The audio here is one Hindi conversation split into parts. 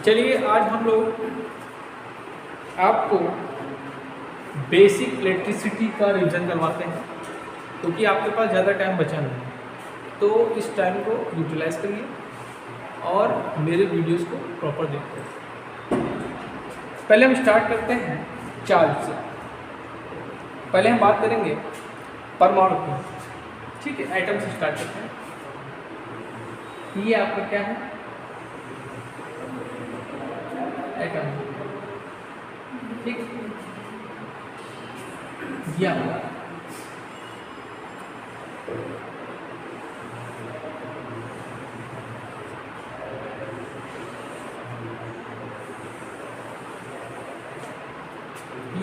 चलिए आज हम लोग आपको बेसिक इलेक्ट्रिसिटी का रिवीजन करवाते हैं, क्योंकि आपके पास ज़्यादा टाइम बचा नहीं है। तो इस टाइम को यूटिलाइज करिए और मेरे वीडियोस को प्रॉपर देखिए। पहले हम स्टार्ट करते हैं चार्ज से। पहले हम बात करेंगे परमाणु की, ठीक है। एटम से स्टार्ट करते हैं। ये आपका क्या है? एटम, ठीक। ये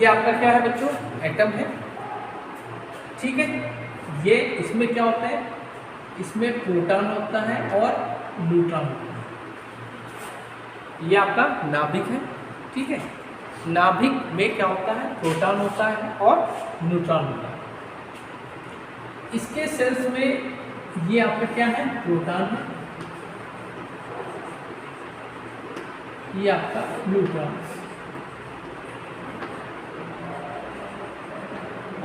आपका क्या है बच्चों? एटम है, ठीक है। ये इसमें क्या होता है? इसमें प्रोटॉन होता है और न्यूट्रॉन होता है। ये आपका नाभिक है, ठीक है। नाभिक में क्या होता है? प्रोटॉन होता है और न्यूट्रॉन होता है। इसके सेल्स में ये आपका क्या है? प्रोटॉन है, ये आपका न्यूट्रॉन,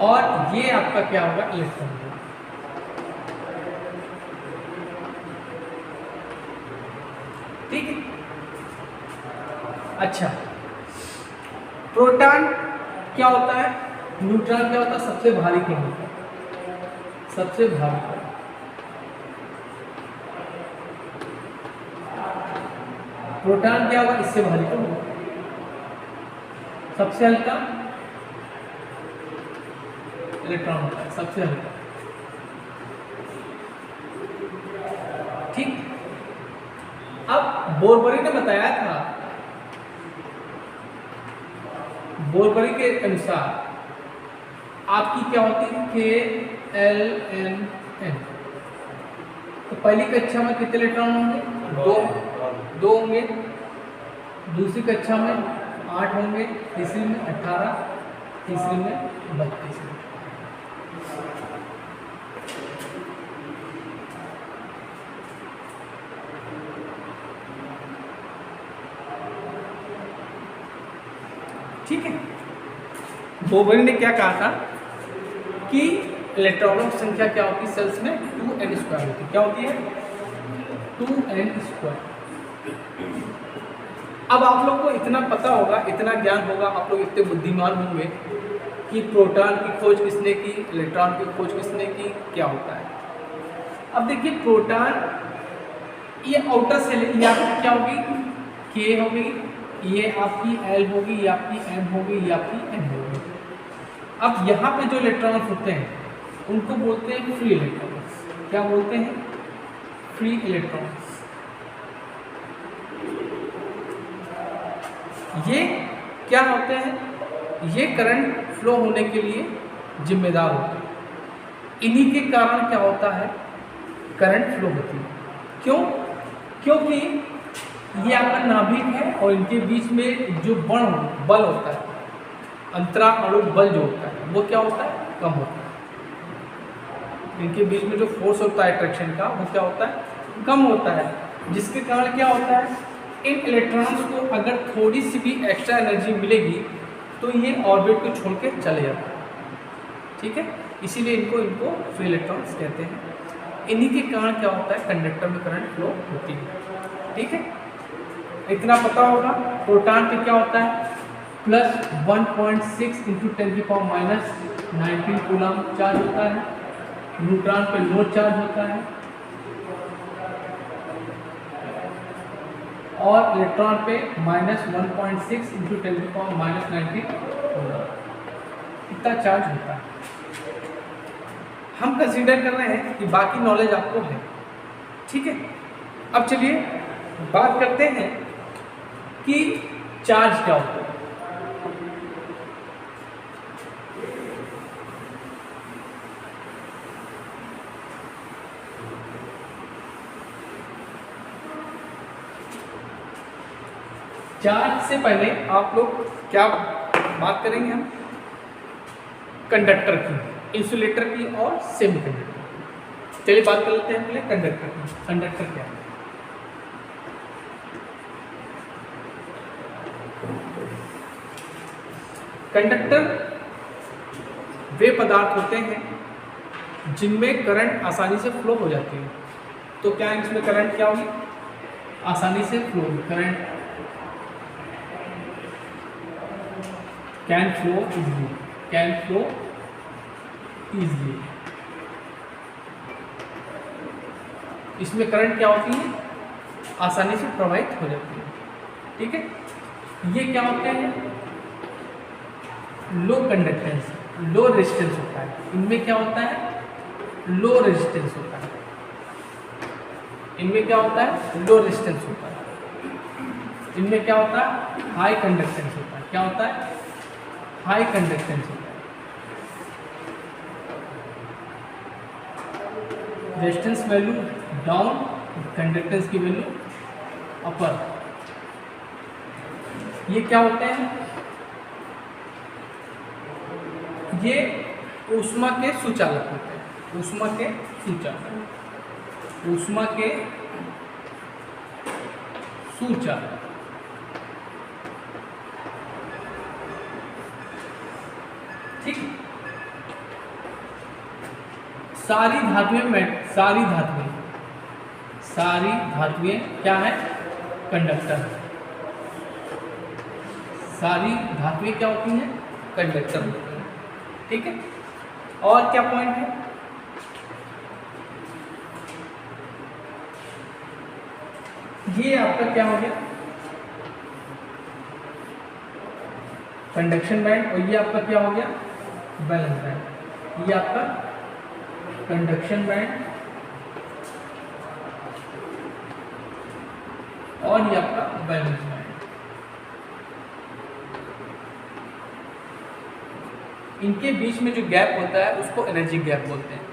और ये आपका क्या होगा? इलेक्ट्रॉन होगा, ठीक है। अच्छा, प्रोटॉन क्या होता है? न्यूट्रॉन क्या होता है? सबसे भारी कण होता है, सबसे भारी कण। प्रोटॉन क्या होगा? इससे भारी कण होगा। सबसे हल्का इलेक्ट्रॉन होता है, सबसे हल्का, ठीक। अब बोरबरी ने बताया था, बोरबरी के अनुसार आपकी क्या होती है? KLNN। तो पहली कक्षा में कितने इलेक्ट्रॉन होंगे? दो होंगे। दूसरी कक्षा में 8 होंगे, तीसरी में 18, तीसरी में 32। ठीक है। बोरबरी ने क्या कहा था कि इलेक्ट्रॉनों की संख्या क्या होती है सेल्स में? 2n² होती है। क्या होती है? 2n²। अब आप लोग को इतना पता होगा, इतना ज्ञान होगा, आप लोग इतने बुद्धिमान होंगे कि प्रोटॉन की खोज किसने की, इलेक्ट्रॉन की खोज किसने की, क्या होता है। अब देखिए, प्रोटॉन ये आउटर सेल, ये आपकी क्या होगी? K होगी, ये आपकी L होगी, ये आपकी M होगी, ये आपकी N होगी। अब यहाँ पे जो इलेक्ट्रॉन्स होते हैं उनको बोलते हैं फ्री इलेक्ट्रॉन्स। क्या बोलते हैं? Free electrons. ये क्या होते हैं? ये करंट फ्लो होने के लिए जिम्मेदार होते हैं। इन्हीं के कारण क्या होता है? करंट फ्लो होती है। क्यों? क्योंकि ये आपका नाभिक है और इनके बीच में जो बल होता है, अंतरा अणु बल जो होता है, वो क्या होता है? कम होता है। इनके बीच में जो फोर्स होता है अट्रैक्शन का, वो क्या होता है? कम होता है। जिसके कारण क्या होता है? इन इलेक्ट्रॉन्स को अगर थोड़ी सी भी एक्स्ट्रा एनर्जी मिलेगी तो ये ऑर्बिट को छोड़ के चले जाते हैं, ठीक है। इसीलिए इनको फ्री इलेक्ट्रॉन्स कहते हैं। इन्हीं के कारण क्या होता है? कंडक्टर में करंट फ्लो होती है, ठीक है। इतना पता होगा। प्रोटॉन पे क्या होता है? +1.6 × 10⁻⁻19 कूलम चार्ज होता है। न्यूट्रॉन पे नो चार्ज होता है, और इलेक्ट्रॉन पे -1.6 × 10⁻⁻19 इतना चार्ज होता है। हम कंसीडर कर रहे हैं कि बाकी नॉलेज आपको है, ठीक है। अब चलिए बात करते हैं कि चार्ज क्या होता है। चार्ज से पहले आप लोग क्या बात करेंगे? हम कंडक्टर की, इंसुलेटर की और सेमीकंडक्टर। चलिए बात कर लेते हैं पहले कंडक्टर की। कंडक्टर क्या है? कंडक्टर वे पदार्थ होते हैं जिनमें करंट आसानी से फ्लो हो जाती है। तो क्या इसमें करंट क्या होगी? आसानी से flow, current can flow easily, can flow easily. इसमें करंट क्या होती है? आसानी से प्रवाहित हो जाती है। ठीक है, ये क्या होते हैं? लो कंडक्टेंस, लो रेजिस्टेंस होता है। इनमें क्या होता है? लो रेजिस्टेंस होता है। इनमें क्या होता है? लो रेजिस्टेंस होता है। इनमें क्या होता है? हाई कंडक्टेंस होता है। क्या होता है? हाई कंडक्टेंस होता है। रेजिस्टेंस वैल्यू डाउन, कंडक्टेंस की वैल्यू अपर। ये क्या होते हैं? ये ऊष्मा के सुचालक होते हैं। ऊष्मा के सुचालक, ऊष्मा के सुचालक। ठीक, सारी धातुएं क्या है? कंडक्टर। सारी धातुएं क्या होती हैं? कंडक्टर होती हैं। ठीक है, और क्या पॉइंट है? ये आपका क्या हो गया? Conduction band. और ये आपका क्या हो गया? Valence band. ये आपका कंडक्शन बैंड और ये आपका वैलेंस बैंड। इनके बीच में जो गैप होता है उसको एनर्जी गैप बोलते हैं।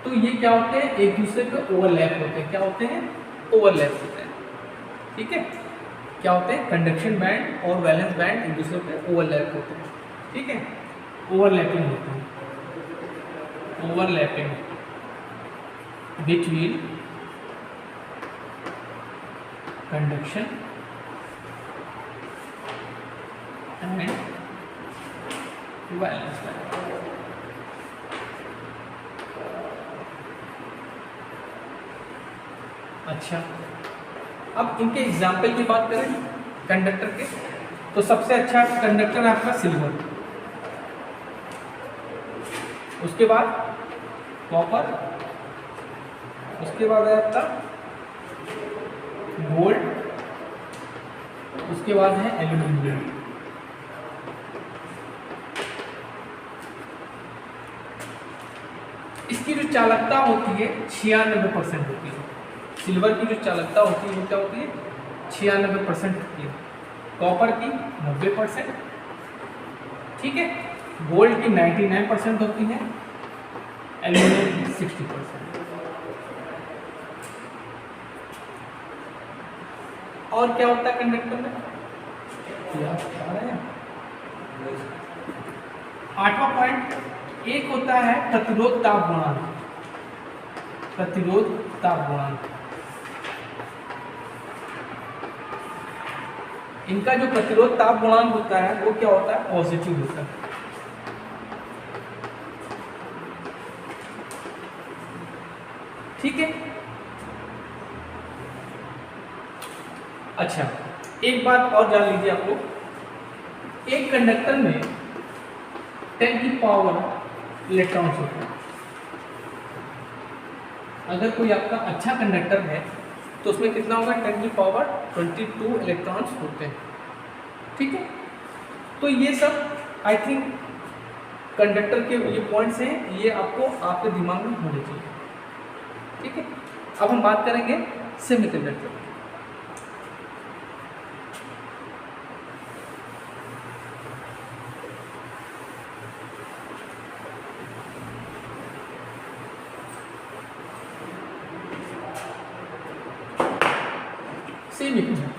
तो ये क्या होते हैं? एक दूसरे पे ओवरलैप होते हैं। क्या होते हैं? ओवरलैप होते हैं। ठीक है, क्या होते हैं? कंडक्शन बैंड और वैलेंस बैंड एक दूसरे पे ओवरलैप होते हैं। ठीक है, ओवरलैपिंग होते हैं। Overlapping between conduction and valence band. अच्छा, अब इनके एग्जाम्पल की बात करें कंडक्टर के, तो सबसे अच्छा कंडक्टर है आपका सिल्वर, उसके बाद कॉपर, उसके बाद है आपका गोल्ड, उसके बाद है एल्यूमिनियम। इसकी जो चालकता होती है 96% होती है। सिल्वर की जो चालकता होती है वो क्या होती है? 96% होती है। कॉपर की 90%, ठीक है। गोल्ड की 99% होती है। एल्यूमिनियम की 60%। और क्या होता है कंडक्टर में? आठवां पॉइंट, एक होता है प्रतिरोध ताप गुणांक। प्रतिरोध ताप गुणांक, इनका जो प्रतिरोध ताप गुणांक होता है वो क्या होता है? पॉजिटिव होता है। ठीक है। अच्छा, एक बात और जान लीजिए आप लोग, एक कंडक्टर में 10 की पावर इलेक्ट्रॉन्स होते हैं। अगर कोई आपका अच्छा कंडक्टर है तो उसमें कितना होगा? 10 की पावर 22 इलेक्ट्रॉन्स होते हैं। ठीक है, तो ये सब आई थिंक कंडक्टर के ये पॉइंट्स हैं, ये आपको आपके दिमाग में होने चाहिए। ठीक है, अब हम बात करेंगे सेमीकंडक्टर। सेमीकंडक्टर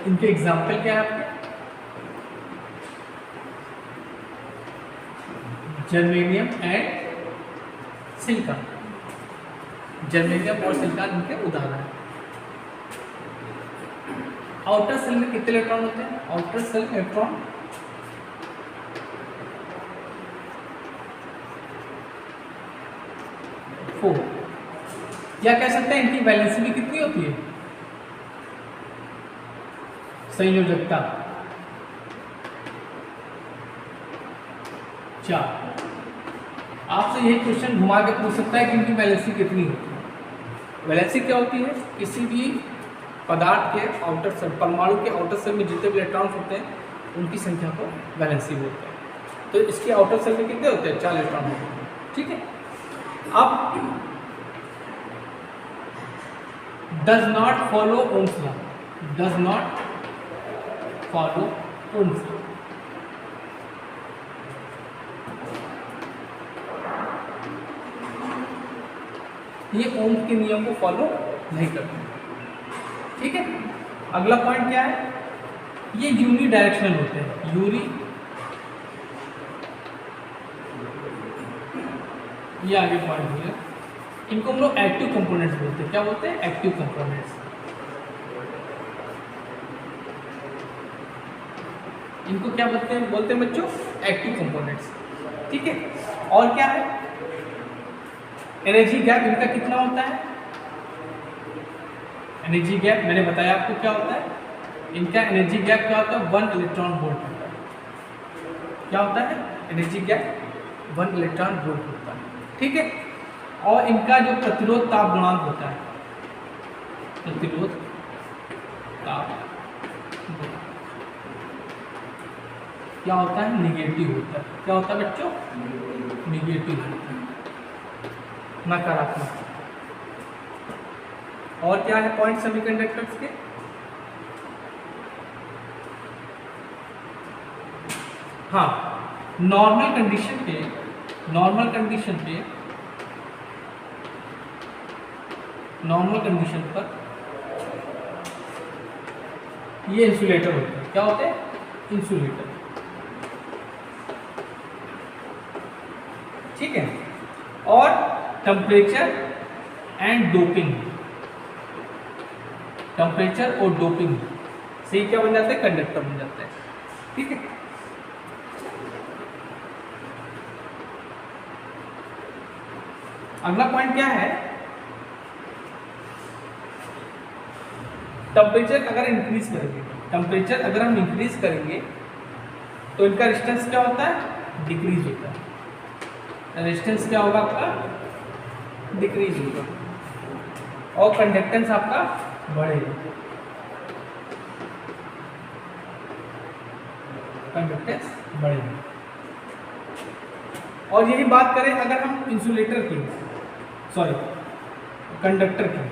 इनके एग्जाम्पल क्या है आपके? Germanium and silicon. जर्मेनियम और सिलिकॉन इनके उदाहरण हैं। आउटर सेल में कितने इलेक्ट्रॉन होते हैं? आउटर सेल इलेक्ट्रॉन 4, या कह सकते हैं इनकी वैलेंसी भी कितनी होती है? संयोजकता 4। आपसे यही क्वेश्चन घुमा के पूछ सकता है कि इनकी वैलेंसी कितनी होती है। वैलेंसी क्या होती है? किसी भी पदार्थ के आउटर सेल, परमाणु के आउटर सेल में जितने भी इलेक्ट्रॉन्स होते हैं उनकी संख्या को वैलेंसी बोलते हैं। तो इसके आउटर सेल में कितने होते हैं? 4 इलेक्ट्रॉन होते हैं। ठीक है। अब does not follow Ohm's law, does not follow Ohm's law. ये ओम्स के नियम को फॉलो नहीं करते। ठीक है। अगला पॉइंट क्या है? ये यूनी डायरेक्शनल होते हैं। ये आगे पॉइंट हो गया। इनको हम लोग एक्टिव कंपोनेंट्स बोलते हैं। क्या बोलते हैं? Active components. इनको क्या बोलते हैं? बोलते हैं बच्चों एक्टिव कंपोनेंट्स। ठीक है। और क्या है? एनर्जी गैप इनका कितना होता है? एनर्जी गैप मैंने बताया आपको क्या होता है। इनका एनर्जी गैप क्या होता है? 1 इलेक्ट्रॉन वोल्ट होता है। क्या होता है? एनर्जी गैप 1 इलेक्ट्रॉन वोल्ट होता है। ठीक है। और इनका जो प्रतिरोध ताप गुणांक होता है, प्रतिरोध ताप गुणांक क्या होता है? निगेटिव होता है। क्या होता है बच्चों? निगेटिव होता है, नकारात्मक। और क्या है पॉइंट सेमीकंडक्टर्स के? हाँ, नॉर्मल कंडीशन पे पर ये इंसुलेटर होते हैं। क्या होते हैं? इंसुलेटर। ठीक है। और टेम्परेचर एंड डोपिंग, टेम्परेचर और डोपिंग से क्या बन जाता है? कंडक्टर बन जाता है। ठीक है। अगला पॉइंट क्या है? टेम्परेचर अगर इंक्रीज करेंगे, टेम्परेचर अगर हम इंक्रीज करेंगे तो इनका रेजिस्टेंस क्या होता है? डिक्रीज होता है। रेजिस्टेंस क्या होगा आपका? डिक्रीज होगा। और कंडक्टेंस आपका बढ़ेगा। कंडक्टेंस बढ़ेगा। और यही बात करें अगर हम इंसुलेटर की, कंडक्टर की,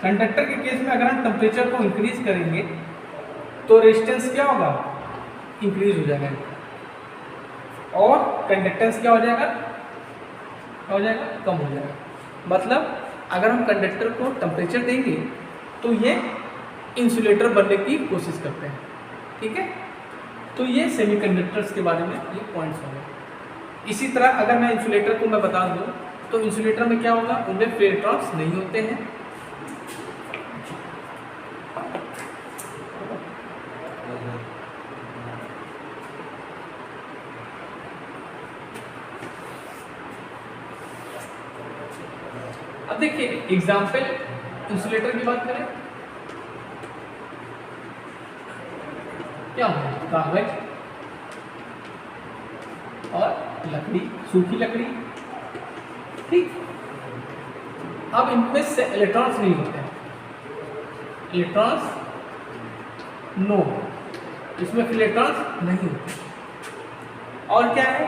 कंडक्टर के केस में अगर हम टेम्परेचर को इंक्रीज करेंगे तो रेजिस्टेंस क्या होगा? इंक्रीज हो जाएगा। और कंडक्टेंस क्या हो जाएगा? कम हो जाएगा। मतलब अगर हम कंडक्टर को टेम्परेचर देंगे तो ये इंसुलेटर बनने की कोशिश करते हैं। ठीक है। तो ये सेमीकंडक्टर्स के बारे में ये पॉइंट्स होंगे। इसी तरह अगर मैं इंसुलेटर को मैं बता दूं तो इंसुलेटर में क्या होगा? उनमें फ्री इलेक्ट्रॉन्स नहीं होते हैं। अब देखिए एग्जाम्पल इंसुलेटर की बात करें, क्या होगा? कागज और लकड़ी, सूखी लकड़ी। ठीक। अब इनमें से इलेक्ट्रॉन्स नहीं होते हैं। इलेक्ट्रॉन्स नो, इसमें इलेक्ट्रॉन्स नहीं होते। और क्या है?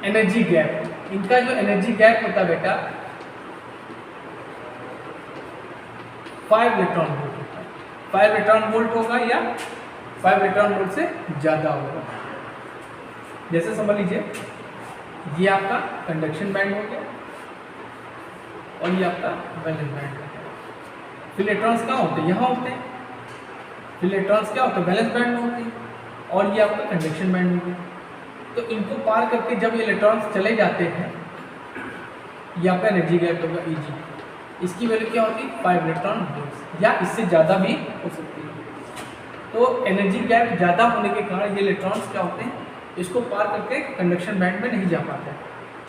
Energy gap. इनका जो एनर्जी गैप होता है बेटा 5 इलेक्ट्रॉन वोल्ट होता है। 5 इलेक्ट्रॉन वोल्ट होगा या 5 इलेक्ट्रॉन वोल्ट से ज़्यादा होगा। जैसे समझ लीजिए ये आपका कंडक्शन बैंड हो गया और ये आपका वैलेंस बैंड हो गया। फिर इलेक्ट्रॉन्स कहाँ होते हैं? यहाँ होते हैं। फिर इलेक्ट्रॉन्स क्या होते हैं? वैलेंस बैंड में होते हैं। और ये आपका कंडक्शन बैंड हो गया। तो इनको पार करके जब ये इलेक्ट्रॉन्स चले जाते हैं, ये आपका एनर्जी गैप होगा Eg। इसकी वैल्यू क्या होती है 5 इलेक्ट्रॉन वोल्ट या इससे ज़्यादा भी हो सकती है। तो एनर्जी गैप ज़्यादा होने के कारण ये इलेक्ट्रॉन्स क्या होते हैं, इसको पार करके कंडक्शन बैंड में नहीं जा पाते हैं।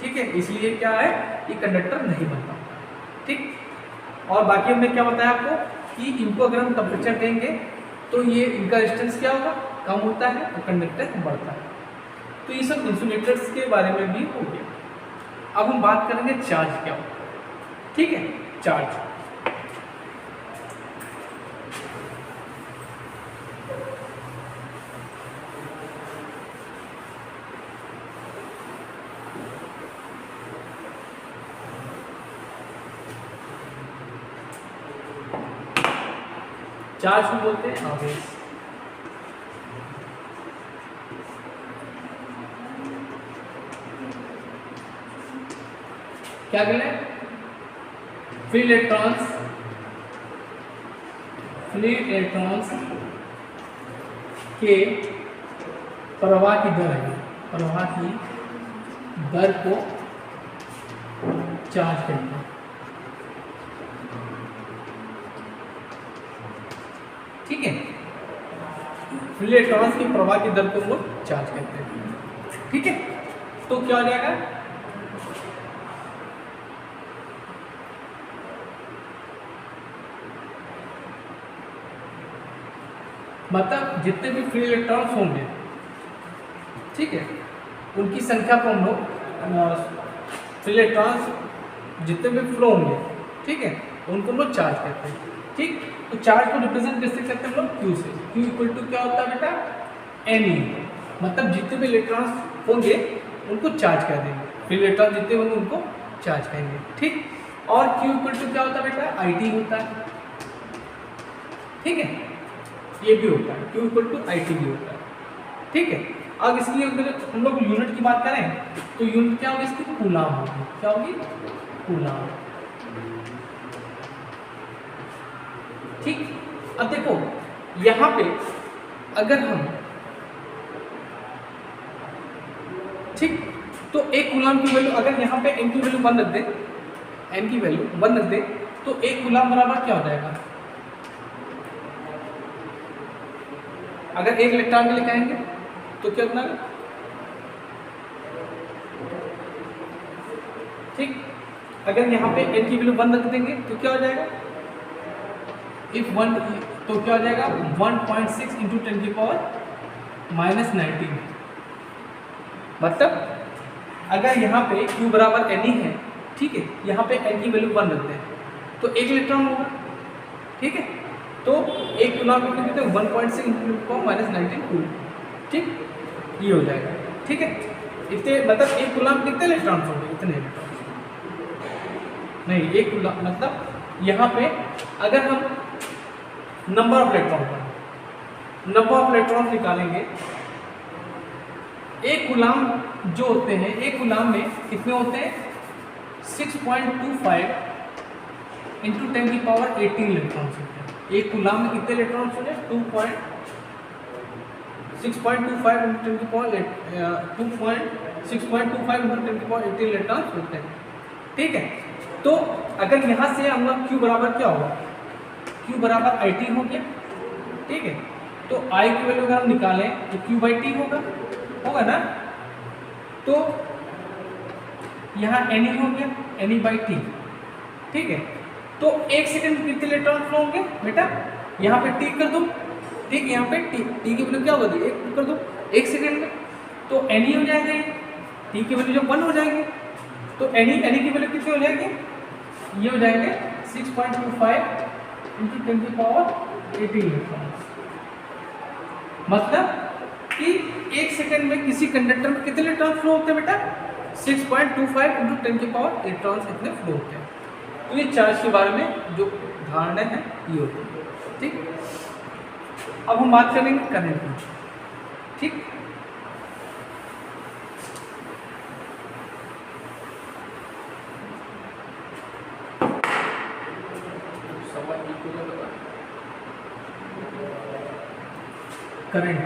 ठीक है, इसलिए क्या है, ये कंडक्टर नहीं बनता। ठीक, और बाकी हमने क्या बताया आपको कि इनको अगर हम टेम्परेचर देंगे तो ये इनका रेजिस्टेंस क्या होगा, कम होता है और कंडक्टर बढ़ता है। तो ये सब इंसुलेटर्स के बारे में भी हो गया। अब हम बात करेंगे चार्ज क्या होता है। ठीक है, चार्ज चार्ज को बोलते हैं आवेश। क्या कहते हैं, फ्री इलेक्ट्रॉन्स के प्रवाह की दर है, प्रवाह की दर को चार्ज करते हैं। ठीक है, फ्री इलेक्ट्रॉन्स की प्रवाह की दर को हम लोग चार्ज करते हैं। ठीक है, तो क्या हो जाएगा, मतलब जितने भी फ्री इलेक्ट्रॉन्स होंगे, ठीक है, उनकी संख्या को हम लोग फ्री इलेक्ट्रॉन्स जितने भी फ्लो होंगे, ठीक है, उनको हम लोग चार्ज करते हैं। ठीक, तो चार्ज को रिप्रेजेंट कैसे करते हैं हम लोग, क्यू से। क्यू इक्वल टू क्या होता है बेटा, एन, मतलब जितने भी इलेक्ट्रॉन्स होंगे उनको चार्ज कर देंगे, फ्री इलेक्ट्रॉन जितने होंगे उनको चार्ज करेंगे। ठीक, और क्यू इक्वल टू क्या होता है बेटा, आई टी होता है। ठीक है, ये भी होता है, Q equal to I T भी होता है। ठीक है, अब इसकी अगर हम लोग यूनिट की बात करें तो यूनिट क्या होगी इसकी, कूलाम होगी। क्या होगी, कूलाम। ठीक, अब देखो यहाँ पे अगर हम, ठीक, तो एक कूलाम की वैल्यू अगर यहाँ पे n की वैल्यू 1 रख दें, n की वैल्यू 1 रख दें, तो एक कूलाम बराबर क्या हो जाएगा, अगर एक इलेक्ट्रॉन के लिए कहेंगे तो क्या होना है। ठीक, अगर यहाँ पे n की वैल्यू 1 रख देंगे तो क्या हो जाएगा, इफ 1 तो क्या हो जाएगा 1.6 इंटू 10 की पावर -19। मतलब अगर यहाँ पे Q बराबर n ही है, ठीक है, यहाँ पे n की वैल्यू 1 रखते हैं तो एक इलेक्ट्रॉन होगा। ठीक है, तो एक कूलाम को कितने 1.6 इंटू -19 कूल। ठीक, ये हो जाएगा। ठीक है, इतने मतलब एक कूलाम कितने इलेक्ट्रॉन होंगे, इतने इलेक्ट्रॉन नहीं, एक कूलाम मतलब यहाँ पे अगर हम नंबर ऑफ इलेक्ट्रॉन निकालेंगे, एक कूलाम जो होते हैं, एक कूलाम में कितने होते हैं 6.25 इंटू 10 की पावर 18 इलेक्ट्रॉन होते हैं। एक कूलाम में कितने इलेक्ट्रॉन होते हैं 6.25 इंटू 10 की पावर 6.25 इंटू 10 की पावर 18 इलेक्ट्रॉन होते हैं। ठीक है, तो अगर यहाँ से हम लोग Q बराबर क्या होगा, Q बराबर आई टी हो गया। ठीक है, तो I की वैल्यू अगर हम निकालें तो Q बाई टी होगा ना, तो यहाँ N ही हो गया, N बाई टी। ठीक है, तो एक सेकंड में कितने इलेक्ट्रॉन फ्लो होंगे बेटा, यहाँ पे टी कर दो। ठीक, यहाँ पे टी की वैल्यू क्या होगी, एक कर दो, एक सेकंड में तो N ही हो जाएगा, ये टी की वैल्यू जब 1 हो जाएगी तो N की वैल्यू कितनी हो जाएगी, ये हो जाएंगे 6.25 इंटू 10 की पावर 18 इलेक्ट्रॉन। मतलब कि एक सेकंड में किसी कंडक्टर में कितने इलेक्ट्रॉन फ्लो होते हैं बेटा, 6.25 इंटू 10 की पावर इलेक्ट्रॉन इतने फ्लो होते हैं। तो ये चार्ज के बारे में जो धारणा है ये होती है। ठीक, अब हम बात करेंगे करंट की। ठीक, करंट,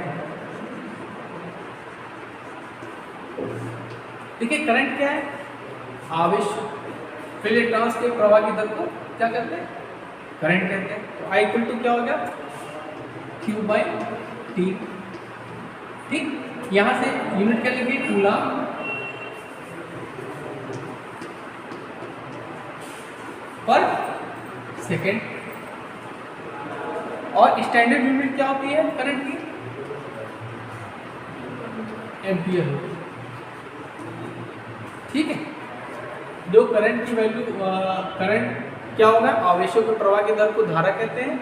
देखिए करंट क्या है, आवेश, फ्री इलेक्ट्रॉन्स के प्रवाह की दर को क्या कहते हैं, करंट कहते हैं। तो आई इक्वल टू क्या हो गया, Q बाई टी। ठीक, यहाँ से यूनिट क्या लिखिए, कूलम पर सेकेंड। और स्टैंडर्ड यूनिट क्या होती है करंट की, एम्पियर होती है। ठीक है, जो करंट की वैल्यू, करंट क्या होगा, आवेशों के प्रवाह की दर को धारा कहते हैं,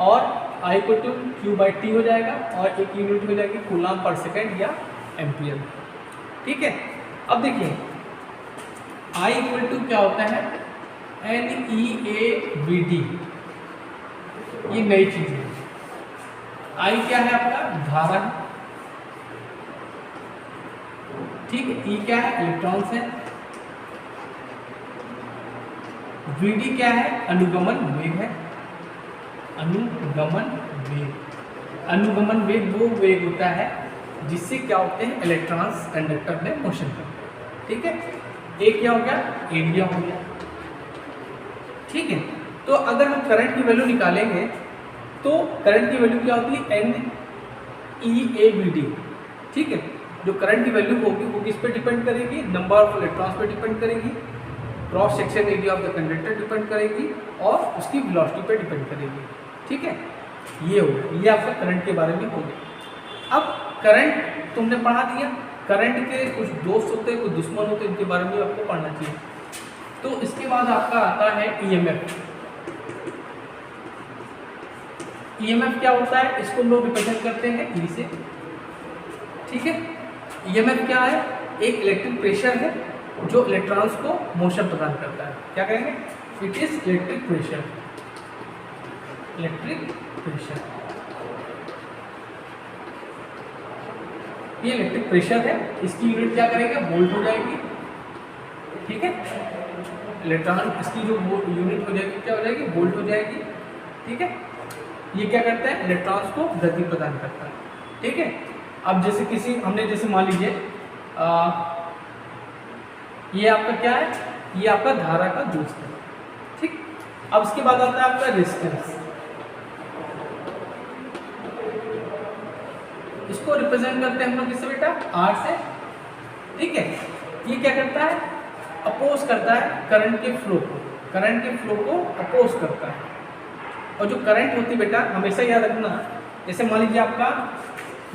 और I equal to Q by T हो जाएगा, और एक यूनिट हो जाएगी कूलम पर सेकेंड या एम्पियर। ठीक है, अब देखिए I इक्वल टू क्या होता है, NEAVD, ये नई चीज है। I क्या है आपका, धारा है। ठीक है, E क्या है, इलेक्ट्रॉन्स है। VD क्या है, अनुगमन वेग है। अनुगमन वेग, अनुगमन वेग वो वेग होता है जिससे क्या होते हैं, इलेक्ट्रॉन्स कंडक्टर में मोशन करते हैं। ठीक है, एक क्या हो गया, एरिया हो गया। ठीक है, तो अगर हम करंट की वैल्यू निकालेंगे तो करंट की वैल्यू क्या होती है, NEAVD। ठीक है, जो करंट की वैल्यू होगी वो किस पे डिपेंड करेगी, नंबर ऑफ इलेक्ट्रॉन्स पे डिपेंड करेगी, cross section area of the conductor depend करेगी, और उसकी वेलोसिटी पे डिपेंड करेगी। ठीक है, ये हो, ये आपका करंट के बारे में हो गया। अब करंट तुमने पढ़ा दिया, करंट के कुछ दोस्त होते हैं, कुछ दुश्मन होते हैं, इनके बारे में आपको पढ़ना चाहिए। तो इसके बाद आपका आता है EMF। EMF क्या होता है, इसको हम लोग रिप्रेजेंट करते हैं E से। ठीक है, EMF क्या है, एक इलेक्ट्रिक प्रेशर है जो इलेक्ट्रॉन्स को मोशन प्रदान करता है। क्या कहेंगे, it is electric pressure. Electric pressure, ये इलेक्ट्रिक प्रेशर है, इसकी यूनिट क्या करेगा, वोल्ट हो जाएगी। ठीक है, इलेक्ट्रॉन इसकी जो यूनिट हो जाएगी क्या हो जाएगी, वोल्ट हो जाएगी। ठीक है, ये क्या करता है, इलेक्ट्रॉन्स को गति प्रदान करता है। ठीक है, अब जैसे किसी हमने जैसे मान लीजिए ये आपका क्या है, ये आपका धारा का दोस्त है। ठीक, अब इसके बाद आता है आपका रेजिस्टेंस। इसको रिप्रेजेंट करते हैं हम लोग किससे बेटा, R से। ठीक है, ये क्या करता है, अपोज करता है करंट के फ्लो को, करंट के फ्लो को अपोज करता है। और जो करंट होती है बेटा, हमेशा याद रखना, जैसे मान लीजिए आपका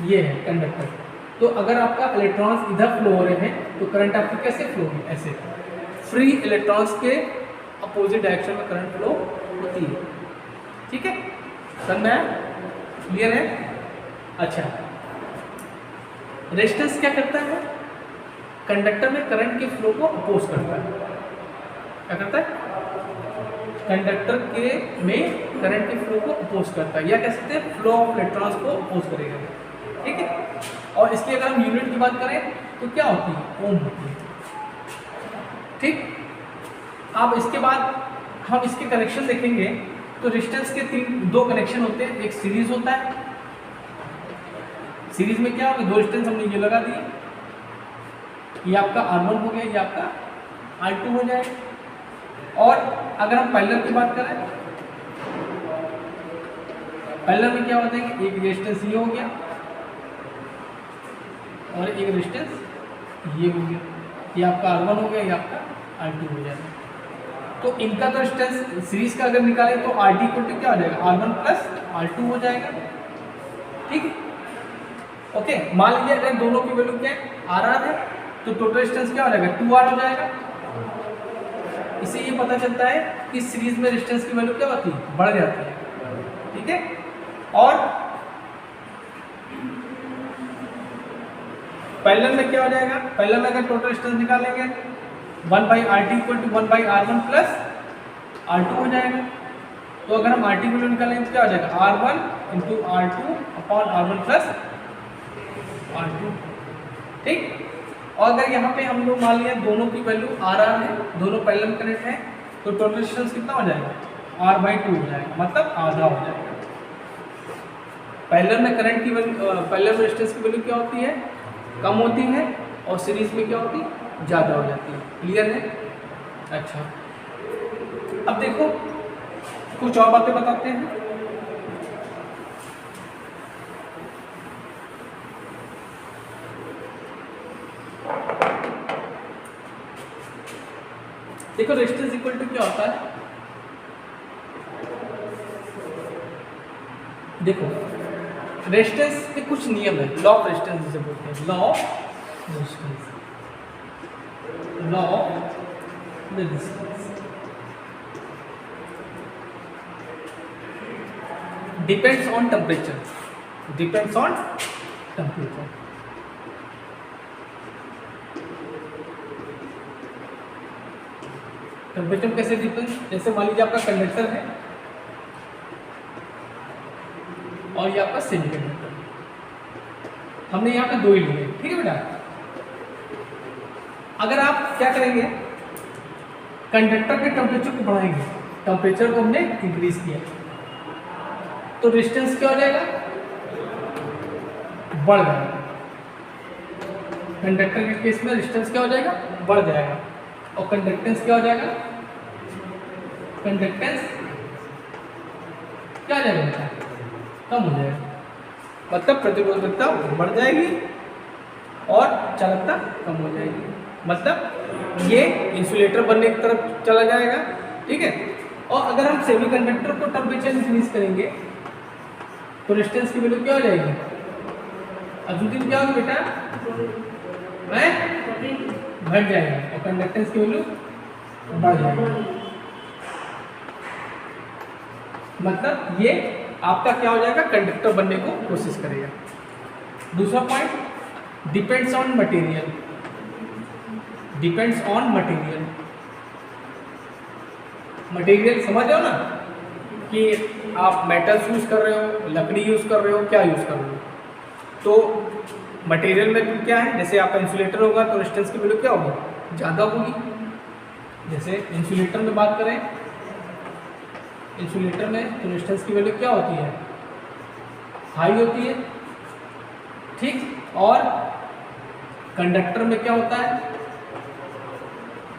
ये है कंडक्टर, तो अगर आपका इलेक्ट्रॉन्स इधर फ्लो हो रहे हैं तो करंट आपकी कैसे फ्लो होगी, ऐसे फ्री इलेक्ट्रॉन्स के अपोजिट डायरेक्शन में करंट फ्लो होती है। ठीक है, समझ में आया, क्लियर है। अच्छा, रेजिस्टेंस क्या करता है, कंडक्टर में करंट के फ्लो को अपोज करता है। क्या करता है, कंडक्टर के में करंट के फ्लो को अपोज करता है, या कह सकते हैं फ्लो ऑफ इलेक्ट्रॉन्स को अपोज करेगा। ठीक है, और इसकी अगर हम यूनिट की बात करें तो क्या होती है, ओम होती है। ठीक, अब इसके बाद हम इसके कनेक्शन देखेंगे तो रेजिस्टेंस के दो कनेक्शन होते हैं, एक सीरीज होता है। सीरीज में क्या होगा, दो रेजिस्टेंस हमने ये लगा दिए, ये आपका R1 हो गया, ये आपका R2 हो जाएगा। और अगर हम पैरेलल की बात करें, पैरेलल में क्या होता है कि एक रेजिस्टेंस ये हो गया और एक रेजिस्टेंस ये हो गया, ये आपका R1 हो गया, ये आपका R2 हो जाएगा। तो इनका तो रेजिस्टेंस सीरीज का अगर निकाले तो RD इक्वल टू क्या हो जाएगा, R1 प्लस R2 हो जाएगा। ठीक है, ओके, मान लीजिए अगर दोनों की वैल्यू क्या है, RR है, तो टोटल रेजिस्टेंस क्या हो जाएगा, 2R हो जाएगा। इससे ये पता चलता है कि सीरीज में रेजिस्टेंस की वैल्यू क्या होती है, बढ़ जाती है। ठीक है, और पैरेलल में क्या हो जाएगा, पैरेलल में अगर टोटल रेजिस्टेंस निकालेंगे 1/RT equal to 1/R1 plus R2 हो जाएगा। तो अगर हम RT की वैल्यू निकालेंगे तो क्या हो जाएगा, R1 into R2 upon R1 plus R2। ठीक, और अगर यहाँ पे हम लोग मान लिया दोनों की वैल्यू RR है, दोनों पैरेलल कनेक्ट है, तो टोटल रेजिस्टेंस कितना हो जाएगा, R/2 हो जाएगा, मतलब आधा हो जाएगा। पैरेलल में करंट की वैल्यू, पैरेलल में रेजिस्टेंस की वैल्यू क्या होती है, कम होती है, और सीरीज में क्या होती है, ज़्यादा हो जाती है। क्लियर है। अच्छा, अब देखो कुछ और बातें बताते हैं। देखो रेजिस्टेंस इक्वल टू क्या होता है, देखो रेजिस्टेंस के कुछ नियम है, लॉ ऑफ रेजिस्टेंस जिसे बोलते हैं, law of resistance, law of resistance depends on temperature, depends on temperature. Temperature कैसे डिपेंड, जैसे मान लीजिए आपका कंडक्टर है और ये आपका सेमीकंडक्टर, हमने यहाँ पे दो ही लिए, ठीक है बेटा। अगर आप क्या करेंगे, कंडक्टर के टेम्परेचर को बढ़ाएंगे, टेम्परेचर को हमने इंक्रीज किया, तो रेजिस्टेंस क्या हो जाएगा, बढ़ जाएगा। कंडक्टर के केस में रेजिस्टेंस क्या हो जाएगा, बढ़ जाएगा, और कंडक्टेंस क्या हो जाएगा, कंडक्टेंस क्या हो जाएगा, कम हो जाएगा। मतलब प्रतिरोधकता बढ़ जाएगी और चालकता कम हो जाएगी, मतलब ये इंसुलेटर बनने की तरफ चला जाएगा, ठीक है। और अगर हम सेमीकंडक्टर को टेम्परेचर इंक्रीज करेंगे तो रेजिस्टेंस की वैल्यू क्या हो जाएगी, अजुदिन क्या होगा बेटा, घट जाएगा, और कंडक्टेंस की वैल्यू बढ़ जाएगी। मतलब ये आपका क्या हो जाएगा, कंडक्टर बनने को कोशिश करेगा। दूसरा point, depends on material, depends on material. Material समझ रहे हो ना, कि आप मेटल्स यूज कर रहे हो, लकड़ी यूज कर रहे हो, क्या यूज कर रहे हो। तो मटेरियल में क्या है, जैसे आपका इंसुलेटर होगा तो रेजिस्टेंस की वैल्यू क्या होगी, ज़्यादा होगी। जैसे इंसुलेटर में बात करें, इंसुलेटर में तो रेजिस्टेंस की वैल्यू क्या होती है, हाई होती है, ठीक। और कंडक्टर में क्या होता है,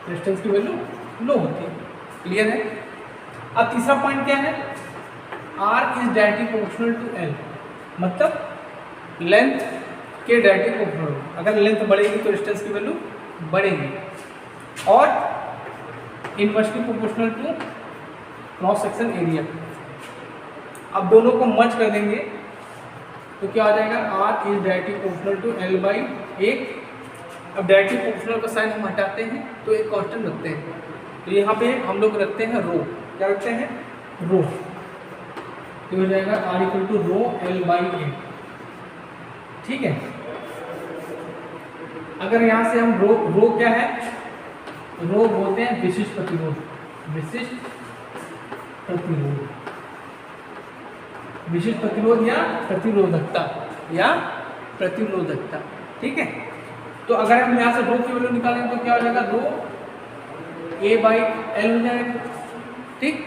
रेजिस्टेंस की वैल्यू लो होती है। क्लियर है। अब तीसरा पॉइंट क्या है, R is directly proportional to L, मतलब लेंथ के डायरेक्टली प्रोपोर्शनल। अगर लेंथ बढ़ेगी तो रेजिस्टेंस की वैल्यू बढ़ेगी, और inversely proportional to cross section area. अब दोनों को मर्ज कर देंगे तो क्या आ जाएगा, R is directly proportional to L by 1। अब डायरेक्टली प्रोपोर्शनल का साइन हम हटाते हैं तो एक कांस्टेंट रखते हैं, तो यहाँ पे हम लोग रखते हैं रो। क्या रखते हैं, रो। तो हो जाएगा R equal to rho L by 1, ठीक है। अगर यहाँ से हम रो क्या है, रो बोलते हैं विशिष्ट प्रतिरोध, विशिष्ट प्रतिरोध, विशिष्ट प्रतिरोध या प्रतिरोधकता, या प्रतिरोधकता, ठीक है। तो अगर हम यहाँ से रो की वैल्यू निकालें तो क्या हो जाएगा, रो A बाई L हो जाएगा, ठीक।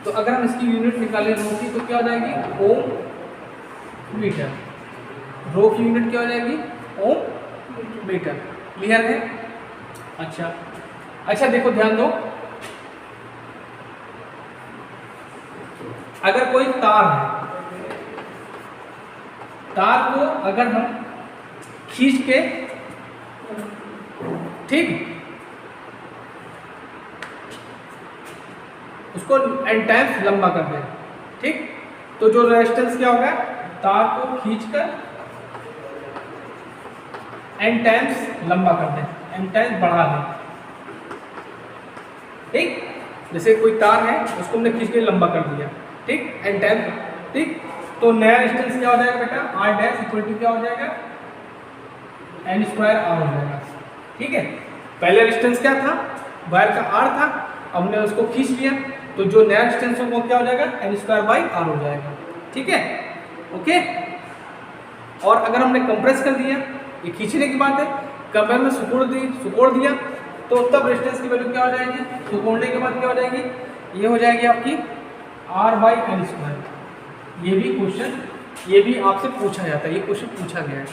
तो अगर हम इसकी यूनिट निकालें रो की तो क्या हो जाएगी, ओम मीटर। रो की यूनिट क्या हो जाएगी, ओम मीटर। क्लियर है। अच्छा देखो ध्यान दो, अगर कोई तार है, तार को अगर हम खींच के, ठीक, उसको एन टाइम्स लंबा कर दें, ठीक, तो जो रेजिस्टेंस क्या होगा, तार को खींचकर एन टाइम्स लंबा कर दें, एन टाइम्स बढ़ा दें, ठीक। जैसे कोई तार है उसको हमने खींच के लंबा कर दिया, ठीक, एन टाइम्स, ठीक। तो नया रेजिस्टेंस क्या हो जाएगा बेटा, आर डैश इक्वल टू क्या हो जाएगा, एन स्क्वायर आर हो जाएगा, ठीक है। पहले रेजिस्टेंस क्या था, वायर का आर था, हमने उसको खींच लिया, तो जो नया रेजिस्टेंस होगा क्या हो जाएगा, एन स्क्वायर बाई आर हो जाएगा, ठीक है, ओके। और अगर हमने कंप्रेस कर दिया, ये खींचने की बात है, कंप्रेस में सुकोड़ दिया, तो तब रेजिस्टेंस की वैल्यू क्या हो जाएगी, सुकोड़ने के बाद क्या हो जाएगी, ये हो जाएगी आपकी आर बाई एन स्क्वायर। ये भी क्वेश्चन, ये भी आपसे पूछा जाता है, ये क्वेश्चन पूछा गया है,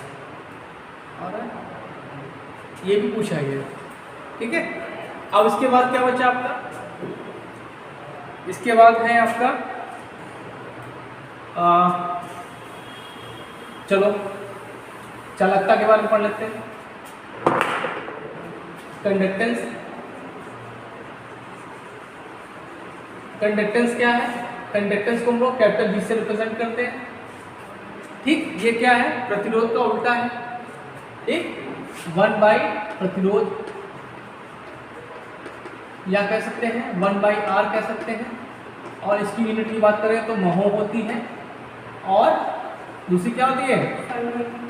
और ये भी पूछा गया है, ठीक है। अब इसके बाद क्या बचा आपका, इसके बाद है आपका चलो चालकता के बारे में पढ़ लेते हैं। कंडक्टेंस, कंडक्टेंस क्या है? कंडक्टेंस को हम लोग कैपिटल बी से रिप्रेजेंट करते हैं। ठीक, ये क्या है? प्रतिरोध का उल्टा है। ठीक, 1 बाई प्रतिरोध या कह सकते हैं 1 बाई आर कह सकते हैं, और इसकी यूनिट की बात करें तो महो होती है, और दूसरी क्या होती है?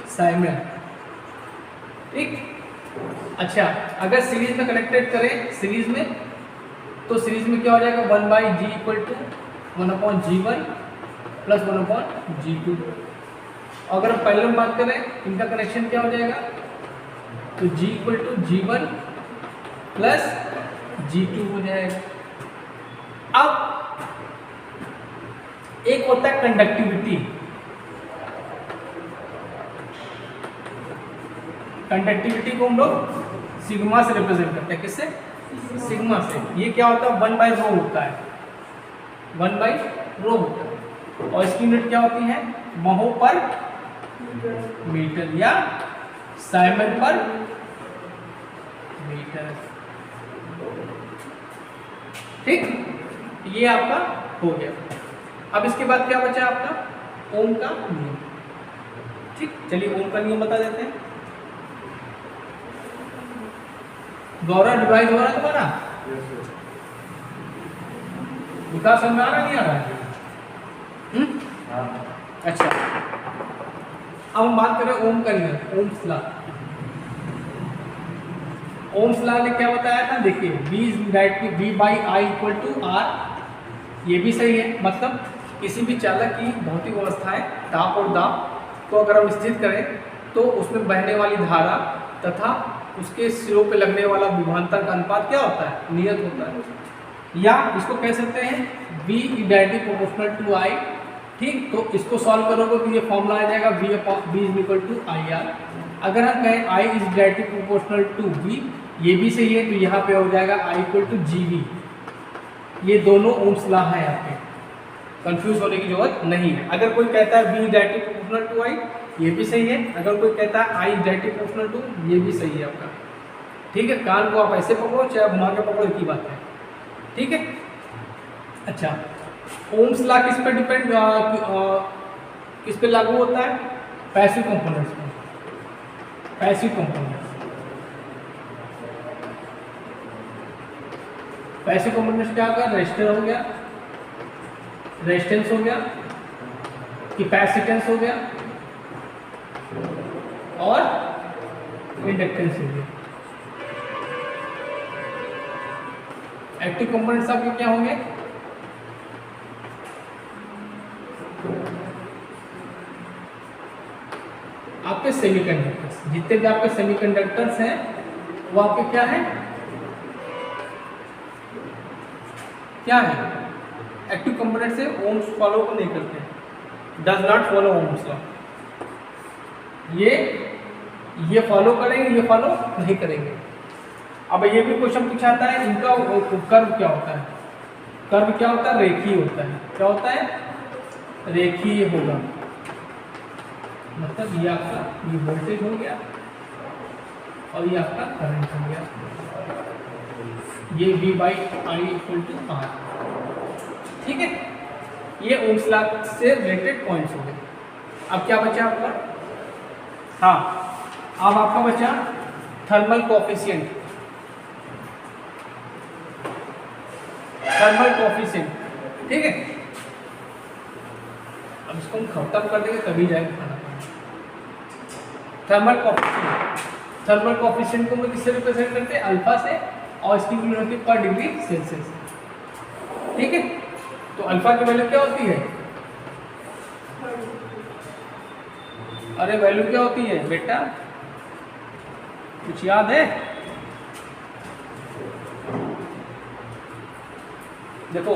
साइमन। ठीक, अच्छा, अगर सीरीज में कनेक्टेड करें सीरीज में, तो सीरीज में क्या हो जाएगा? 1 by G equal to 1/G1 plus 1/G2। अगर हम पहले में बात करें, इनका कनेक्शन क्या हो जाएगा? तो G equal to G1 plus G2 हो जाएगा। अब एक होता है कंडक्टिविटी, कंडक्टिविटी को हम लोग सिग्मा से रिप्रेजेंट करते हैं। किससे? सिग्मा से। ये क्या होता है? 1 बाई रो होता है, 1 बाई रो होता है, और इसकी यूनिट क्या होती है? महो पर मीटर या साइमन पर मीटर। ठीक, ये आपका हो गया। अब इसके बाद क्या बचा आपका? ओम का नियम। ठीक, चलिए ओम का नियम बता देते हैं। गौरव डिवाइस हो रहा है तुम्हारा? विकास समझ में आ रहा नहीं आ रहा है? अच्छा, अब हम बात करें ओम का नियम, ओम्स लॉ। ओम्स लॉ ने क्या बताया था? देखिए, V by I equal to R. ये भी सही है, मतलब किसी भी चालक की भौतिक अवस्थाएं ताप और दाब को अगर हम स्थिर करें तो उसमें बहने वाली धारा तथा उसके सिरों पे लगने वाला विभवांतर का अनुपात क्या होता है? नियत होता है, या इसको कह सकते हैं V is directly proportional to I। ठीक, तो इसको सॉल्व करोगे तो ये फॉर्मूला आ जाएगा V is equal to IR। अगर हम कहें I is directly proportional to V, ये भी सही है, तो यहाँ पे हो जाएगा I इक्वल टू GV। ये दोनों ओम्स लॉ है, यहाँ पे कंफ्यूज होने की जरूरत नहीं है। अगर कोई कहता है V is directly proportional to I, ये भी सही है। अगर कोई कहता है I is directly proportional to, ये भी सही है आपका। ठीक है, कान को आप ऐसे पकड़ो चाहे घुमा के पकड़ो, एक ही बात है। ठीक है, अच्छा, ओम्स लॉ किस पे डिपेंड किस पे लागू होता है? पैसिव कंपोनेंट्स पे। पैसिव कंपोनेंट्स, पैसिव कंपोनेंट्स क्या होगा? रेजिस्टर हो गया, रेजिस्टेंस हो गया, कैपेसिटेंस हो गया, और इंडक्टेंस हो गया। एक्टिव कंपोनेंट्स आपके क्या होंगे? आपके सेमीकंडक्टर्स। जितने भी आपके सेमीकंडक्टर्स हैं वो आपके क्या हैं? क्या है? एक्टिव कंपोनेंट से ओम्स फॉलो को नहीं करते, does not follow Ohm's law. ये फॉलो करेंगे, ये फॉलो नहीं करेंगे। अब ये भी क्वेश्चन पूछा जाता है, इनका कर्व क्या होता है? कर्व क्या होता है? रेखीय होता है। क्या होता है? रेखीय होगा, मतलब ये आपका ये वोल्टेज हो गया और ये आपका करंट हो गया। ये V by I equal to R. ठीक है, ये ओम्स लॉ से रिलेटेड पॉइंट्स हो गए। अब क्या बचा आपका? हाँ, अब आपका बचा थर्मल कोफिशिएंट। थर्मल कोफिशिएंट, ठीक है। अब इसको हम खत्म कर देंगे तभी जाएगा खाना। थर्मल कोफिशिएंट, थर्मल कोफिशिएंट को हम किससे रिप्रेजेंट करते हैं? अल्फा से, और इसकी वैल्यू होती है पर डिग्री सेल्सियस। ठीक है, तो अल्फा की वैल्यू क्या होती है? अरे वैल्यू क्या होती है बेटा, कुछ याद है? देखो,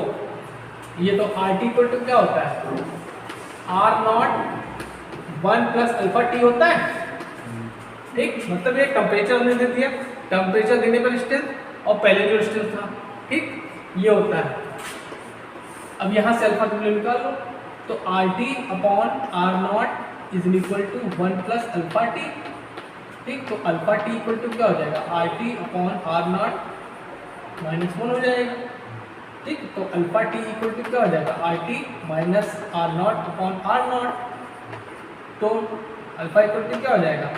ये तो RT इक्वल टू क्या होता है? R0 1 प्लस अल्फा टी होता है। ठीक, मतलब ये टेम्परेचर हमने दे दिया, टेम्परेचर देने पर रेजिस्टेंस, और पहले जो रेजिस्टेंस था, ठीक, ये होता है। अब यहाँ से अल्फा की वैल्यू निकाल लो, तो RT/R0 is equal to 1 plus alpha T. ठीक, तो अल्फा टी इक्वल टू क्या हो जाएगा, RT/R0 -1 हो जाएगा। ठीक, तो अल्फा टी इक्वल टू क्या हो जाएगा, RT माइनस R0/R0। तो अल्फा इक्वल टू क्या हो जाएगा,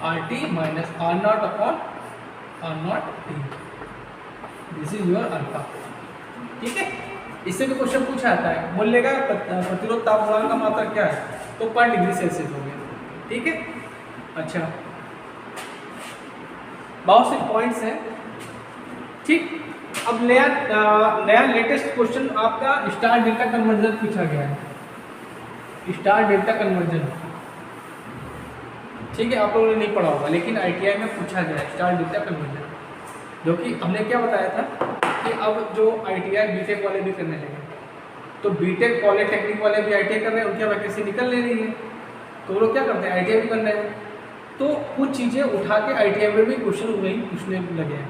RT minus R0/R0 T. This is your alpha. ठीक है, इससे भी क्वेश्चन पूछा जाता है, बोलेगा प्रतिरोध ताप गुणांक का मात्रा क्या है, तो पर डिग्री सेल्सियस हो गया। ठीक है, अच्छा, बहुत से पॉइंट्स हैं। ठीक, अब नया लेटेस्ट क्वेश्चन आपका स्टार डेल्टा कन्वर्जन पूछा गया है, स्टार डेल्टा कन्वर्जन। ठीक है, आप लोगों ने नहीं पढ़ा होगा, लेकिन ITI में पूछा गया है स्टार डेल्टा कन्वर्जन, जो कि हमने क्या बताया था कि अब जो ITI बीटेक वाले भी करने लगे, तो बीटेक पॉलिटेक्निक वाले भी ITI कर रहे हैं, उनकी वैकेंसी निकल ले रही है, तो वो लोग क्या करते हैं, ITI भी कर रहे हैं, तो कुछ चीज़ें उठा के ITI में भी क्वेश्चन वही पूछने लगे हैं।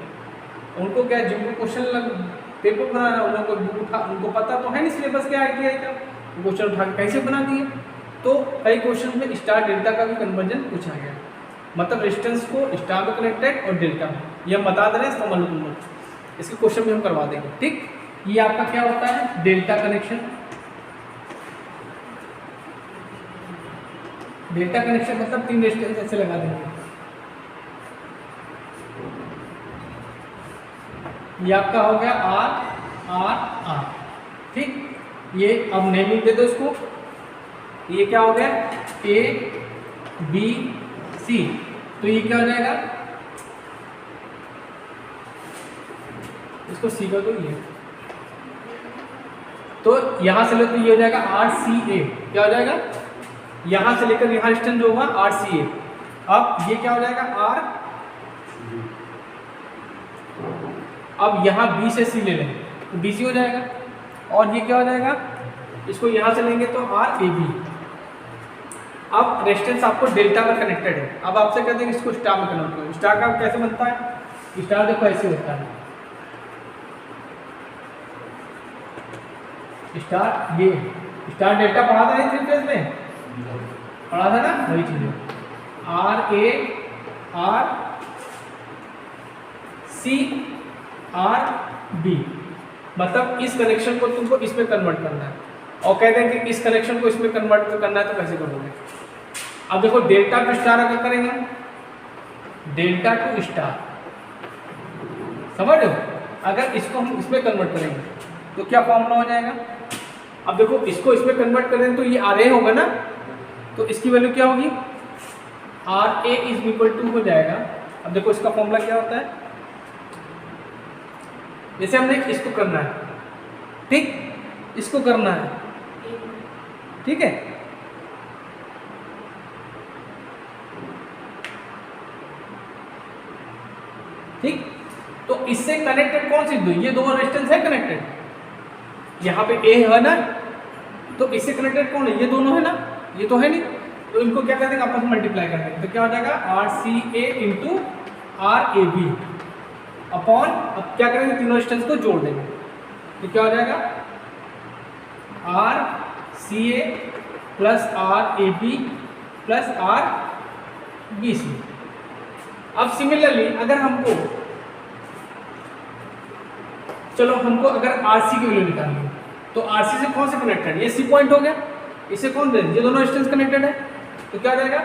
उनको क्या, जिनको क्वेश्चन पेपर बनाना, उनको पता तो है नहीं सिलेबस क्या ITI का, क्वेश्चन उठा के कैसे बना दिए। तो कई क्वेश्चन में स्टार डेल्टा का भी कन्वर्जन पूछा गया, मतलब रेजिस्टेंस को स्टार में कनेक्टेड और डेल्टा में, ये हम बता दे रहे हैं, समझ लो तुम लोग, इसके क्वेश्चन भी हम करवा देंगे। ठीक, ये आपका क्या होता है, डेल्टा कनेक्शन। डेल्टा कनेक्शन मतलब 3 रेजिस्टेंस ऐसे लगा देंगे, ये आपका हो गया R। ठीक, ये अब नेमिंग दे दो इसको, ये क्या हो गया ABC, तो ये क्या हो जाएगा, इसको C का, तो ये, तो यहां से लो तो ये हो जाएगा RCA, क्या हो जाएगा, यहां से लेकर यहां रेजिस्टेंस जो होगा RCA। अब ये क्या हो जाएगा R, अब यहाँ B से C ले लें तो BC हो जाएगा, और ये क्या हो जाएगा, इसको यहाँ से लेंगे तो RAB। अब रेजिस्टेंस आपको डेल्टा में कनेक्टेड है, अब आपसे कहते हैं इसको स्टार में कन्वर्ट करो। स्टार का कैसे बनता है, स्टार देखो ऐसे होता है, स्टार, ये स्टार डेल्टा पढ़ा था नहीं 3 फेज में, पढ़ा था ना, वही चीज़ है, RARCRB, मतलब इस कनेक्शन को तुमको इसमें कन्वर्ट करना है, और कहते हैं कि इस कनेक्शन को इसमें कन्वर्ट करना है, तो कैसे करोगे। अब देखो डेल्टा टू स्टार अगर करेंगे, डेल्टा टू स्टार, समझ लो, अगर इसको हम इसमें कन्वर्ट करेंगे तो क्या फॉर्मूला हो जाएगा। अब देखो इसको इसमें कन्वर्ट करें तो ये RA होगा ना, तो इसकी वैल्यू क्या होगी, RA इज इक्वल टू हो जाएगा। अब देखो इसका फॉर्मूला क्या होता है, जैसे हमने इसको करना है, ठीक, इसको करना है, ठीक है, ठीक, तो इससे कनेक्टेड कौन सी दो, ये दोनों रेजिस्टेंस है कनेक्टेड, यहाँ पे A है ना, तो इससे कनेक्टेड कौन है, ये दोनों है ना, ये तो है नहीं, तो इनको क्या कर देंगे, आपस में मल्टीप्लाई कर देंगे, तो क्या हो जाएगा RCA इंटू RAB अपॉन, अब क्या करेंगे, तीनों रेजिस्टेंस को जोड़ देंगे, तो क्या हो जाएगा RCA plus RAB plus RBC। अब सिमिलरली अगर हमको, चलो हमको अगर RC की वैल्यू निकालनी है, तो RC से कौन से कनेक्टेड, ये C पॉइंट हो गया, इससे कौन दे, ये दोनों रेजिस्टेंस कनेक्टेड है, तो क्या हो जाएगा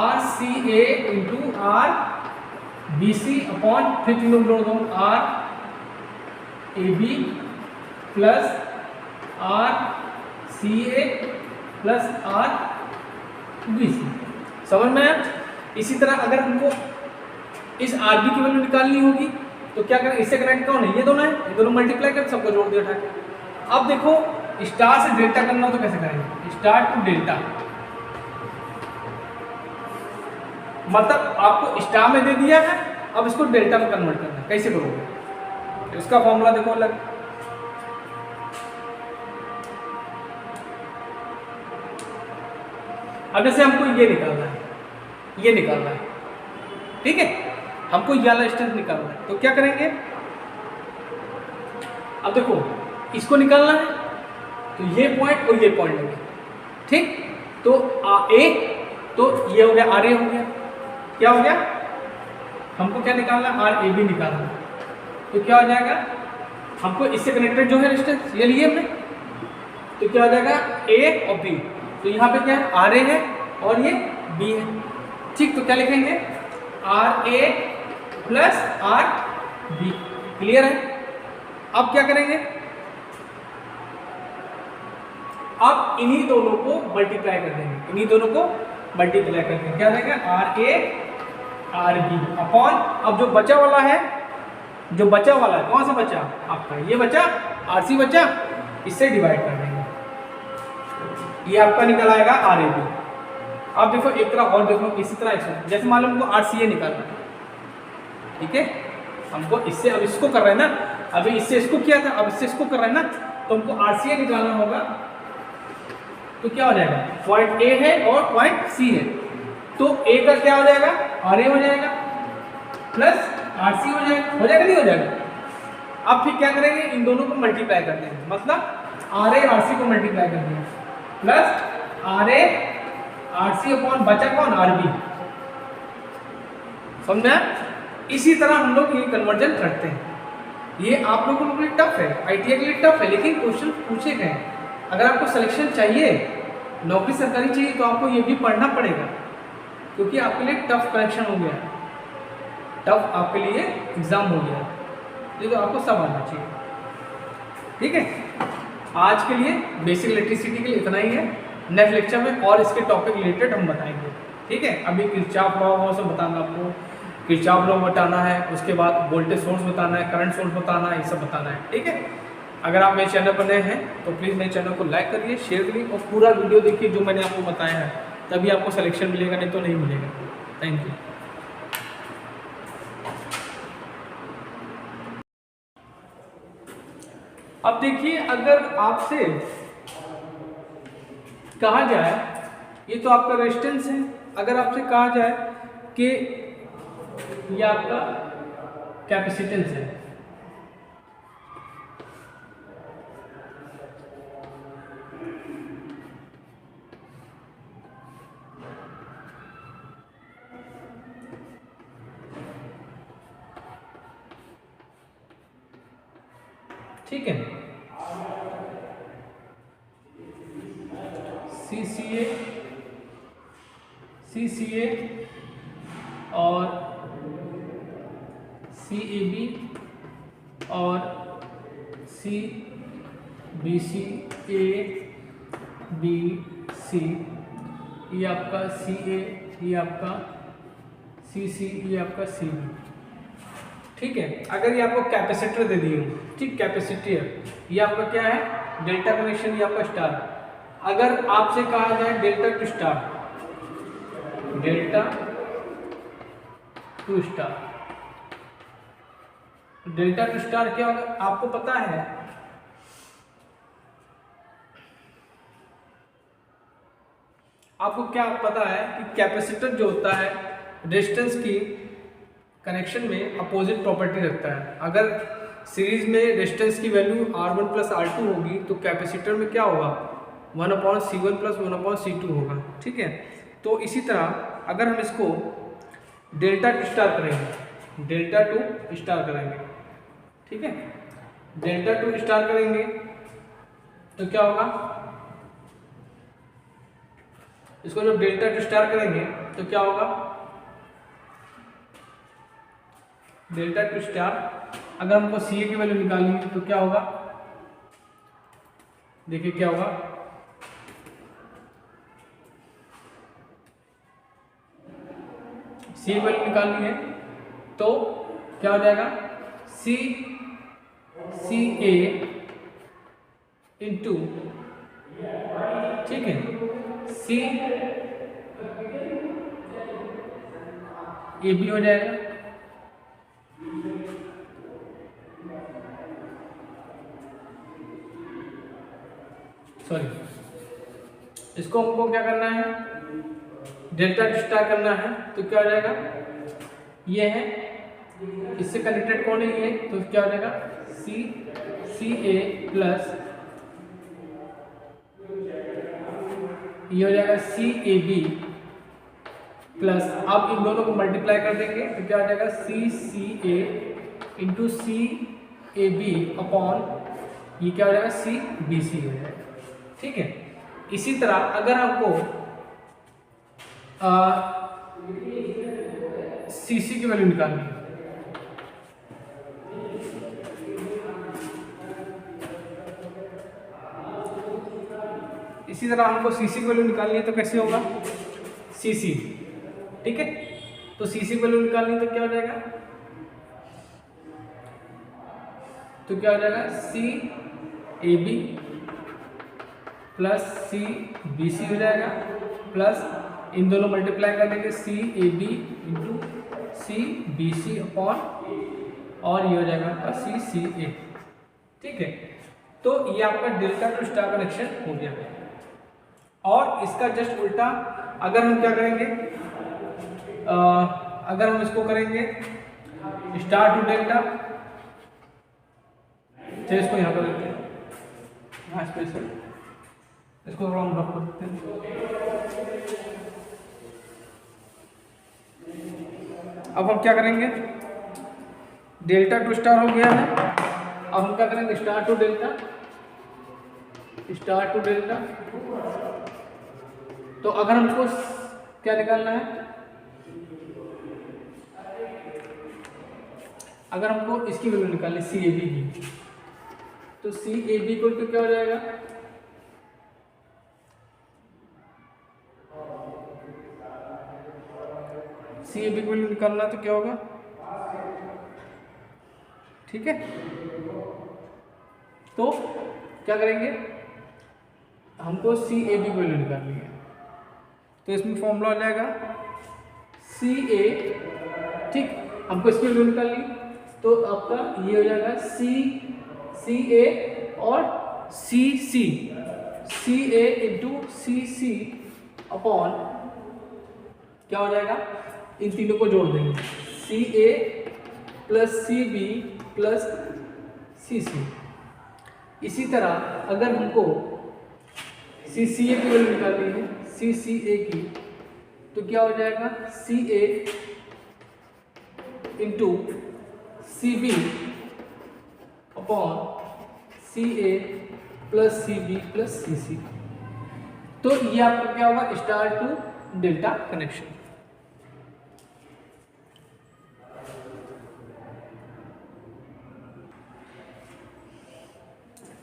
RCA इंटू RBC अपॉन, फिर तीनों जोड़ दो, RAB plus RCA plus RBC, समझ में आया। इसी तरह अगर हमको इस RB की वैल्यू निकालनी होगी तो क्या करें, इससे कनेक्ट कौन है, ये दोनों है, ये दोनों मल्टीप्लाई कर, सबको जोड़ दिया उठा के। अब देखो स्टार से डेल्टा करना हो तो कैसे करेंगे, स्टार टू डेल्टा, मतलब आपको स्टार में दे दिया है, अब इसको डेल्टा में कन्वर्ट करना है, कैसे करोगे, इसका फॉर्मूला देखो अलग, अब जैसे हमको ये निकालना है, ये निकालना है, ठीक है, हमको ये वाला रेजिस्टेंस निकालना है, तो क्या करेंगे, अब देखो इसको निकालना है तो ये पॉइंट और ये पॉइंट लगे, ठीक। तो ए, तो ये हो गया आर ए हो गया, क्या हो गया, हमको क्या निकालना है, आर ए बी निकालना। तो क्या हो जाएगा, हमको इससे कनेक्टेड जो है डिस्टेंस ये लिए हमने, तो क्या हो जाएगा ए और बी। तो यहाँ पे क्या है, आर ए है और ये बी है, ठीक। तो क्या लिखेंगे, R A plus R B, clear है। अब क्या करेंगे, अब इन्हीं दोनों को मल्टीप्लाई कर देंगे, इन्हीं दोनों को मल्टीप्लाई करके क्या देंगे, R A R B upon, अब जो बचा वाला है, जो बचा वाला है कौन सा बचा आपका, ये बचा आर सी बचा, इससे डिवाइड कर देंगे, ये आपका निकल आएगा आर ए बी। अब देखो एक तरह और देखो, इसी तरह जैसे मान लो हमको आर सी ए निकालना है, ठीक है, हमको इससे, अब इसको कर रहे हैं ना, अभी इससे इसको किया था, अब इससे इसको कर रहे हैं ना, तो हमको आर सी ए निकालना होगा। तो क्या हो जाएगा, पॉइंट ए है और पॉइंट सी है, तो ए का क्या हो जाएगा, आर ए हो जाएगा प्लस आर सी हो जाएगा नहीं हो जाएगा। अब फिर क्या करेंगे, इन दोनों को मल्टीप्लाई कर देंगे, मतलब आर ए आर सी को मल्टीप्लाई कर देंगे plus R A R C upon बचा कौन, आर बी, समझा। इसी तरह हम लोग ये कन्वर्जन करते हैं। ये आप लोगों के लिए टफ है, आईटीआई के लिए टफ है, लेकिन क्वेश्चन पूछे गए। अगर आपको सिलेक्शन चाहिए, नौकरी सरकारी चाहिए, तो आपको ये भी पढ़ना पड़ेगा, क्योंकि आपके लिए टफ कनेक्शन हो गया, टफ आपके लिए एग्जाम हो गया, ये तो आपको सब आना चाहिए, ठीक है। आज के लिए बेसिक इलेक्ट्रिसिटी के लिए इतना ही है। नेक्स्ट लेक्चर में और इसके टॉपिक रिलेटेड हम बताएंगे, ठीक है। अभी किरचॉफ लॉ वो सब बताना आपको, किरचॉफ लॉ बताना है, उसके बाद वोल्टेज सोर्स बताना है, करंट सोर्स बताना है, ये सब बताना है, ठीक है। अगर आप मेरे चैनल पर नए हैं तो प्लीज़ मेरे चैनल को लाइक करिए, शेयर करिए और पूरा वीडियो देखिए जो मैंने आपको बताया है, तभी आपको सिलेक्शन मिलेगा, नहीं तो नहीं मिलेगा। Thank you. अब देखिए, अगर आपसे कहा जाए, ये तो आपका रेजिस्टेंस है, अगर आपसे कहा जाए कि ये आपका कैपेसिटेंस है, ठीक है, CCA और CAB और CBC, ABC, ये आपका CA, ये आपका CC, ये आपका CB, ठीक है। अगर ये आपको कैपेसिटर दे दिए, ठीक, कैपेसिटर, ये आपका क्या है, डेल्टा कनेक्शन, ये आपका स्टार। अगर आपसे कहा जाए delta two star, delta two star, delta two star क्या होगा आपको पता है, आपको क्या पता है कि कैपेसिटर जो होता है रेजिस्टेंस की कनेक्शन में अपोजिट प्रॉपर्टी रखता है। अगर सीरीज में रेजिस्टेंस की वैल्यू R1 प्लस R2 होगी तो कैपेसिटर में क्या होगा, 1/C1 प्लस 1/C2 होगा, ठीक है। तो इसी तरह अगर हम इसको डेल्टा टू स्टार करेंगे, डेल्टा टू स्टार करेंगे, ठीक है, डेल्टा टू स्टार करेंगे तो क्या होगा, इसको जब डेल्टा टू स्टार करेंगे तो क्या होगा, डेल्टा टू स्टार, अगर हमको CA की वैल्यू निकालनी है तो क्या होगा, देखिए क्या होगा, CA की वैल्यू निकालनी है तो क्या हो जाएगा, CA इंटू, ठीक है, CAB हो जाएगा, सॉरी, इसको हमको क्या करना है, डेल्टा टू स्टार करना है तो क्या हो जाएगा, ये है, इससे कनेक्टेड कौन है ये, तो क्या हो जाएगा Ca प्लस ये हो जाएगा CAB प्लस, अब इन दोनों को मल्टीप्लाई कर देंगे तो क्या हो जाएगा CCA इंटू CAB अपॉन ये क्या हो जाएगा CBC हो जाएगा। ठीक है, इसी तरह अगर हमको CC की वैल्यू निकालनी है, इसी तरह हमको CC की वैल्यू निकालनी है तो कैसे होगा CC। ठीक है, तो CC की वैल्यू निकालनी है तो क्या हो जाएगा, तो क्या हो जाएगा CAB प्लस CBC हो जाएगा प्लस इन दोनों मल्टीप्लाई कर देंगे CAB इंटू CBC अपॉन और ये हो जाएगा आपका CCA। ठीक है, तो ये आपका डेल्टा टू स्टार कनेक्शन हो गया। और इसका जस्ट उल्टा अगर हम क्या करेंगे, अगर हम इसको करेंगे स्टार टू डेल्टा, तो इसको यहाँ पर रखते हैं, यहाँ स्पेशल इसको थोड़ा हम ड्रॉप कर देते हैं। अब हम क्या करेंगे, डेल्टा टू स्टार हो गया है, अब हम क्या करेंगे star to delta, star to delta. तो अगर हमको क्या निकालना है, अगर हमको इसकी वैल्यू निकालनी CAB की, तो CAB को तो क्या हो जाएगा, CAB को निकालना तो क्या होगा, ठीक है। तो क्या करेंगे, हमको CAB की वैल्यू निकालनी है, तो इसमें फॉर्मूला हो जाएगा CA। ठीक, हमको इसकी वैल्यू निकालनी, तो आपका ये हो जाएगा CA और CA इंटू CC अपॉन क्या हो जाएगा, इन तीनों को जोड़ देंगे CA plus CB plus CC। इसी तरह अगर हमको CCA की वैल्यू निकालनी है, CCA की, तो क्या हो जाएगा CA into CB upon CA plus CB plus CC। तो ये आपका क्या होगा, स्टार टू डेल्टा कनेक्शन।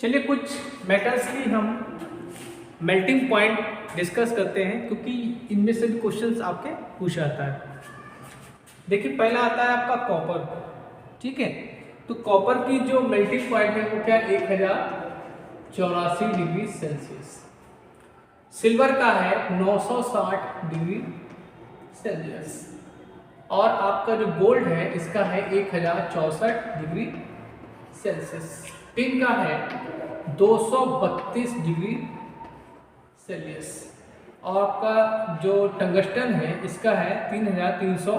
चलिए कुछ मेटल्स की हम मेल्टिंग पॉइंट डिस्कस करते हैं, क्योंकि इनमें से भी क्वेश्चंस आपके पूछा जाता है। देखिए पहला आता है आपका कॉपर। ठीक है, तो कॉपर की जो मेल्टिंग पॉइंट है वो क्या, 1084 डिग्री सेल्सियस। सिल्वर का है 960 डिग्री सेल्सियस। और आपका जो गोल्ड है इसका है 1064 डिग्री सेल्सियस। टिन का है 232 डिग्री सेल्सियस। और आपका जो टंगस्टन है इसका है 3300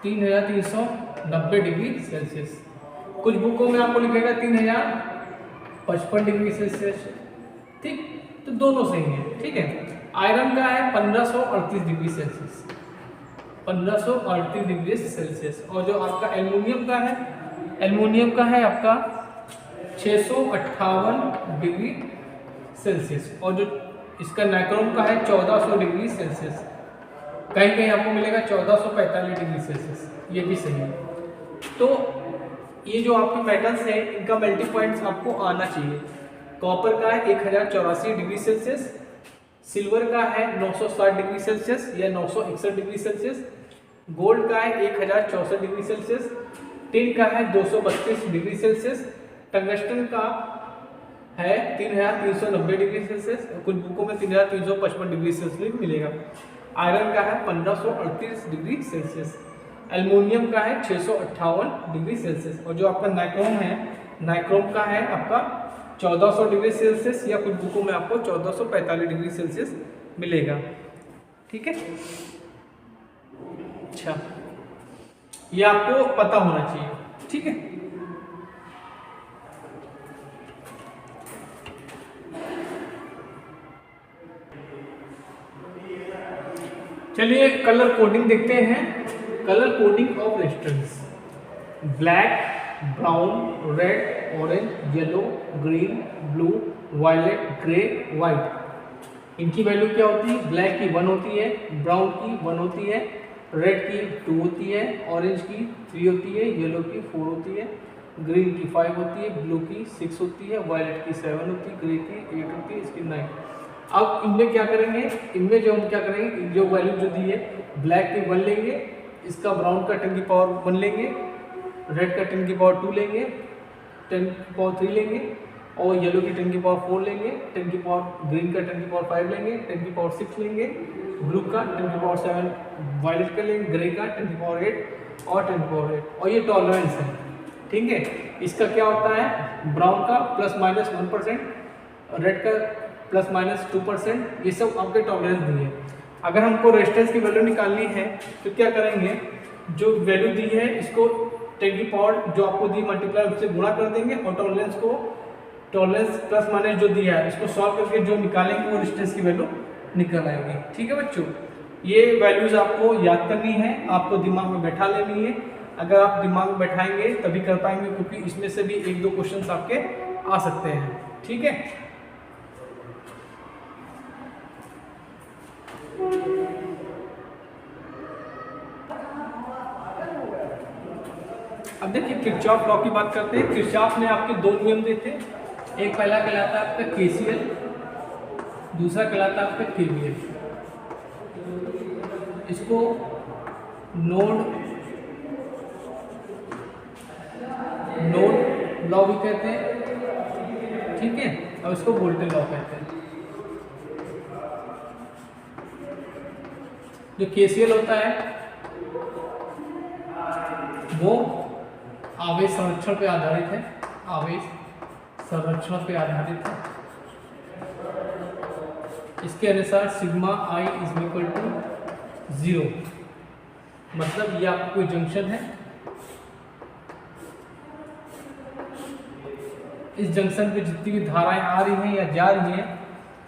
390 डिग्री सेल्सियस। कुछ बुकों में आपको लिखेगा 3055 डिग्री सेल्सियस। ठीक, तो दोनों सही है। ठीक है, आयरन का है 1538 डिग्री सेल्सियस, 1538 डिग्री सेल्सियस। और जो आपका एल्युमिनियम का है, एल्युमिनियम का है आपका 658 डिग्री सेल्सियस। और जो इसका नाइक्रोम का है 1400 डिग्री सेल्सियस। कहीं कहीं आपको मिलेगा 1445 डिग्री सेल्सियस, ये भी सही है। तो ये जो आपके मेटल्स हैं इनका मेल्टिंग पॉइंट्स आपको आना चाहिए। कॉपर का है 1084 डिग्री सेल्सियस, सिल्वर का है 960 डिग्री सेल्सियस या 961 डिग्री सेल्सियस, गोल्ड का है 1064 डिग्री सेल्सियस, टिन का है 232 डिग्री सेल्सियस, टंगस्टन का है 3390 डिग्री सेल्सियस। कुछ बुकों में 3355 डिग्री सेल्सियस मिलेगा। आयरन का है 1538 डिग्री सेल्सियस, एल्युमिनियम का है 658 डिग्री सेल्सियस। और जो आपका नाइक्रोम है, नाइक्रोम का है आपका 1400 डिग्री सेल्सियस या कुछ बुकों में आपको 1445 डिग्री सेल्सियस मिलेगा। ठीक है। अच्छा, ये आपको पता होना चाहिए, ठीक है। चलिए कलर कोडिंग देखते हैं। Colour coding of resistance: black, brown, red, orange, yellow, green, blue, violet, grey, white. इनकी वैल्यू क्या होती है? ब्लैक की 1 होती है, ब्राउन की 1 होती है, रेड की 2 होती है, ऑरेंज की 3 होती है, येलो की 4 होती है, ग्रीन की 5 होती है, ब्लू की 6 होती है, वायलेट की 7 होती है, ग्रे की 8 होती है, इसकी 9। अब इनमें क्या करेंगे? इनमें जो हम क्या करेंगे, जो वैल्यू जो दी है, ब्लैक की 1 लेंगे, इसका ब्राउन का 10 की पावर 1 लेंगे, रेड का 10 की पावर 2 लेंगे, 10 की पावर 3 लेंगे, और येलो की 10 की पावर 4 लेंगे, 10 की पावर, ग्रीन का 10 की पावर 5 लेंगे, 10 की पावर 6 लेंगे, ब्लू का 10 की पावर 7, वायलेट का लेंगे, ग्रे का 10 की पावर 8 और 10 की पावर 8। और ये टॉलरेंस है, ठीक है। इसका क्या होता है? ब्राउन का ±1%, रेड का ±2%, ये सब आपके टॉलरेंस दिए हैं। अगर हमको रेजिस्टेंस की वैल्यू निकालनी है तो क्या करेंगे? जो वैल्यू दी है इसको 10 की पावर जो आपको दी मल्टीप्लाई उससे गुणा कर देंगे, और टॉलरेंस को, टॉलरेंस प्लस माइनस जो दिया है इसको सॉल्व करके जो निकालेंगे वो रेजिस्टेंस की वैल्यू निकल आएगी, ठीक है बच्चों। ये वैल्यूज आपको याद करनी है, आपको दिमाग में बैठा लेनी है। अगर आप दिमाग में बैठाएंगे तभी कर पाएंगे, क्योंकि इसमें से भी 1-2 क्वेश्चंस आपके आ सकते हैं, ठीक है। अब देखिए किरचॉफ लॉ की बात करते हैं। किरचॉफ ने आपके 2 नियम दिए थे। एक पहला कहलाता है आपका केसीएल, दूसरा कहलाता है आपका केवीएल। इसको नोड लॉ भी कहते हैं, ठीक है, और इसको वोल्टेज लॉ कहते हैं। जो केसीएल होता है वो आवेश संरक्षण पे आधारित है, आवेश संरक्षण पे आधारित है। इसके अनुसार sigma I is equal to 0, मतलब ये आपका कोई जंक्शन है, इस जंक्शन पे जितनी भी धाराएं आ रही हैं या जा रही हैं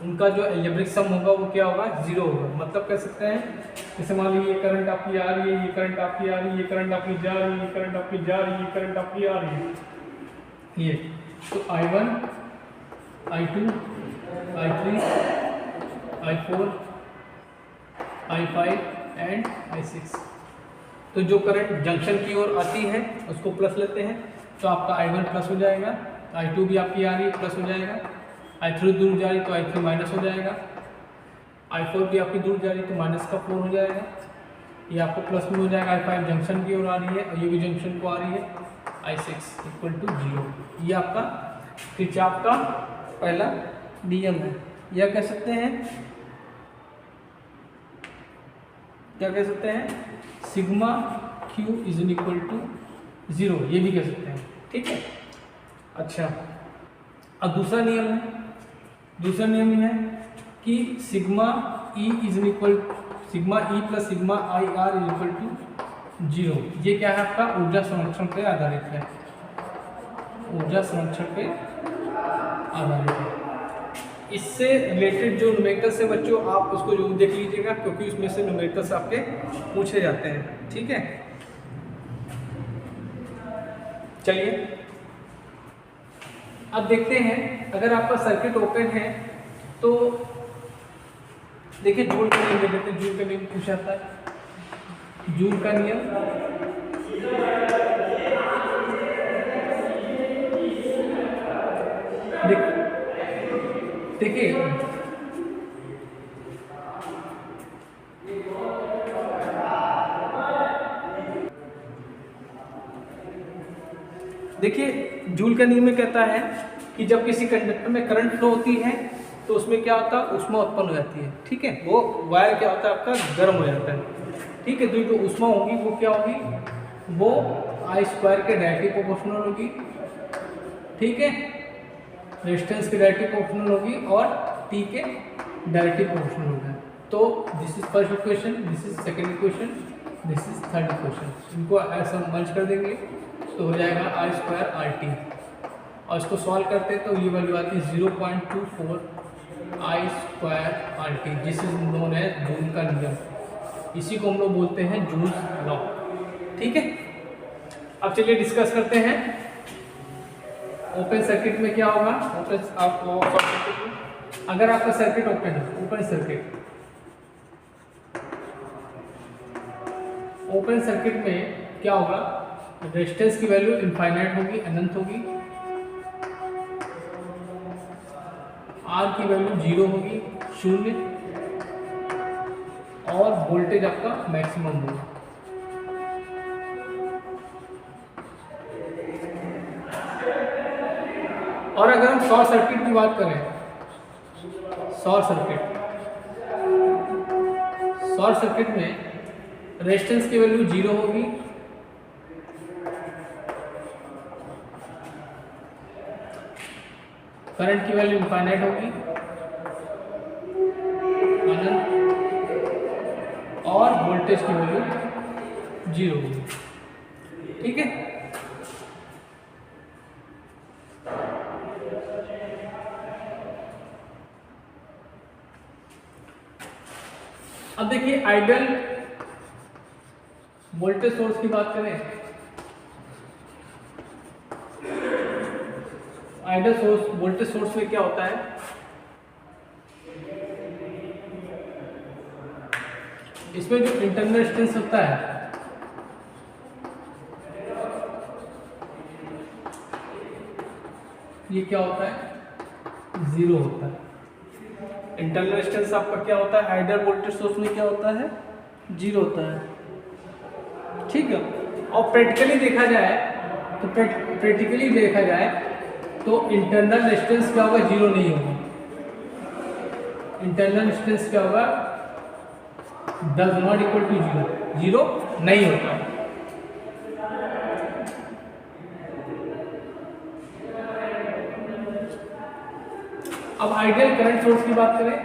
उनका जो एल्जेब्रिक सम होगा वो क्या होगा? 0 होगा। मतलब कह सकते हैं जैसे मान लीजिए ये करंट आपकी आ रही है, ये करंट आपकी आ रही है, ये करंट आपकी जा रही है, ये करंट आपकी जा रही है, ये करंट आपकी आ रही है, ये तो I1, I2, I3, I4, I5 and I6। तो जो करंट जंक्शन की ओर आती है उसको प्लस लेते हैं, तो आपका I1 प्लस हो जाएगा, I2 भी आपकी आ रही है प्लस हो जाएगा, I3 दूर जा रही तो I3 माइनस हो जाएगा, I4 भी आपकी दूर जा रही तो माइनस का 4 हो जाएगा, ये आपको प्लस में हो जाएगा। I5 जंक्शन की ओर आ रही है और ये भी जंक्शन को आ रही है, I6 इक्वल टू 0। ये आपका किरचॉफ का पहला नियम है। यह कह सकते हैं, क्या कह सकते हैं? Sigma Q is equal to 0, ये भी कह सकते हैं, ठीक है। अच्छा, अब दूसरा नियम है, दूसरा नियम यह है कि sigma E is equal, sigma E plus sigma I R is equal to 0। ये क्या है? आपका ऊर्जा संरक्षण पे आधारित है, ऊर्जा संरक्षण पे आधारित है। इससे रिलेटेड जो न्यूमेरिकल्स है बच्चों, आप उसको जरूर देख लीजिएगा, क्योंकि उसमें से न्यूमेरिकल्स आपके पूछे जाते हैं, ठीक है। चलिए अब देखते हैं, अगर आपका सर्किट ओपन है तो देखिए जूल का नियम देख लेते हैं। जूल का नियम पूछा जाता है, जूल का नियम देखिए देखिए जूल का नियम में कहता है कि जब किसी कंडक्टर में करंट फ्लो होती है तो उसमें क्या होता है? ऊष्मा उत्पन्न हो जाती है, ठीक है। वो वायर क्या होता है? आपका गर्म हो जाता है, ठीक है। तो जो ऊष्मा होगी वो क्या होगी? वो I² के डायरेक्टली प्रोपोर्शनल होगी, ठीक है। रेजिस्टेंस के डायरेक्टली प्रोपोर्शनल होगी और T के डायरेक्टली प्रोपोर्शनल होगा, तो this is first equation, this is second equation, this is third equation. इनको ऐसा मर्ज कर देंगे तो हो जाएगा I² RT, और इसको सॉल्व करते हैं तो ये वैल्यू आती है 0.24 I² RT, जिस इज नोन एज जूल का नियम। इसी को हम लोग बोलते हैं जूल्स लॉ। ठीक है, अब चलिए डिस्कस करते हैं ओपन सर्किट में क्या होगा। अगर आपका सर्किट ओपन है, ओपन सर्किट में क्या होगा, रेजिस्टेंस की वैल्यू इनफाइनाइट होगी, अनंत होगी। आर की वैल्यू 0 होगी, 0, और वोल्टेज आपका मैक्सिमम होगा। और अगर हम शॉर्ट सर्किट की बात करें, शॉर्ट सर्किट में रेजिस्टेंस की वैल्यू 0 होगी, करंट की वैल्यू इनफाइनाइट होगी, अनंत, और वोल्टेज की वैल्यू 0 होगी। ठीक है, अब देखिए आइडियल वोल्टेज सोर्स की बात करें, आइडियल सोर्स वोल्टेज सोर्स में क्या होता है, इसमें जो इंटरनल रेजिस्टेंस होता है ये क्या होता है, 0 होता है। इंटरनल रेजिस्टेंस आपका क्या होता है, आइडियल वोल्टेज सोर्स में क्या होता है, 0 होता है। ठीक है, और प्रैक्टिकली देखा जाए तो इंटरनल रेजिस्टेंस क्या होगा, 0 नहीं होगा। इंटरनल रेजिस्टेंस क्या होगा, डज नॉट इक्वल टू 0, 0 नहीं होता। अब आइडियल करंट सोर्स की बात करें,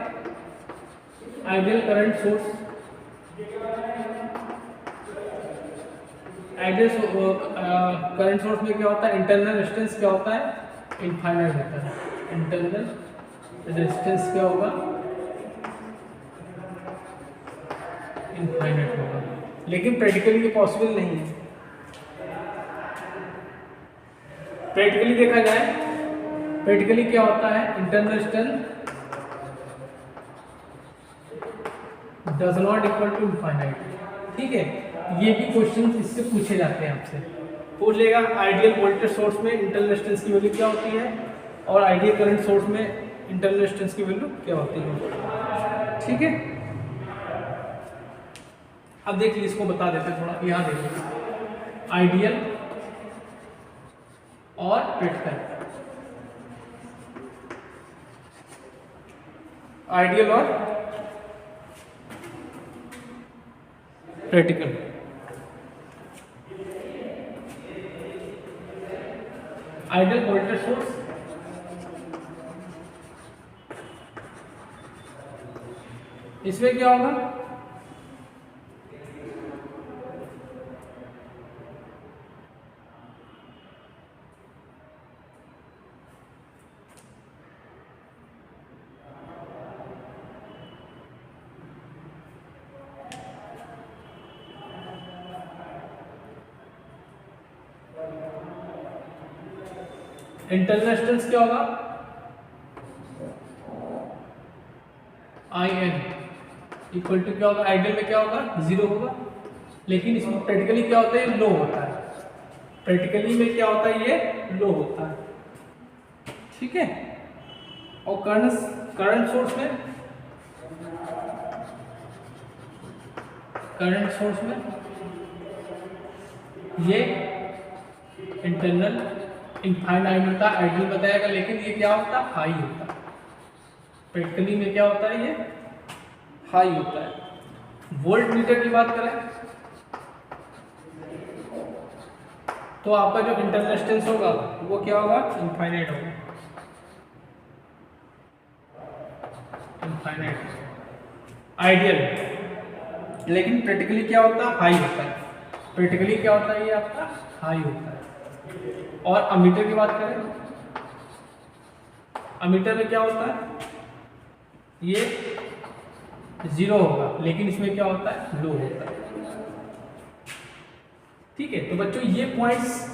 आइडियल करंट सोर्स में क्या होता है, इंटरनल रेजिस्टेंस क्या होता है, इनफाइनाइट होता है। इंटरनल रेजिस्टेंस क्या होगा, इनफाइनाइट होगा, लेकिन प्रैक्टिकली ये पॉसिबल नहीं है। प्रैक्टिकली देखा जाए, प्रैक्टिकली क्या होता है, internal resistance does not equal to infinite. ठीक है, ये भी क्वेश्चन इससे पूछे जाते हैं, आपसे पूछ लेगा आइडियल वोल्टेज सोर्स में इंटरनल रेजिस्टेंस की वैल्यू क्या होती है, और आइडियल करंट सोर्स में इंटरनल रेजिस्टेंस की वैल्यू क्या होती है। ठीक है, अब देखिए इसको बता देते हैं थोड़ा, यहाँ देखिए आइडियल और प्रैक्टिकल। आइडियल और प्रैक्टिकल। आइडियल वोल्टेज सोर्स इसमें क्या होगा, इंटरनल रेजिस्टेंस क्या होगा, IN इक्वल टू क्या होगा, आइडियल में क्या होगा, 0 होगा, लेकिन इसमें प्रैक्टिकली क्या होता है, लो होता है। प्रैक्टिकली में क्या होता है, ये लो होता है। ठीक है, और करंट सोर्स में ये इंटरनल इनफाइनाइट होता है, आइडियल बताएगा, लेकिन ये क्या होता है, हाई होता है। प्रैक्टिकली में क्या होता है, ये हाई होता है। वोल्ट मीटर की बात करें तो आपका जो इंटरनल रेजिस्टेंस होगा वो क्या होगा, इनफाइनाइट होगा, इनफाइनाइट। आइडियल। लेकिन प्रैक्टिकली क्या होता है, हाई होता है। प्रैक्टिकली क्या होता है, ये आपका हाई होता है। और अमीटर की बात करें, अमीटर में क्या होता है, ये 0 होगा, लेकिन इसमें क्या होता है, लो होता है। ठीक है, तो बच्चों ये पॉइंट्स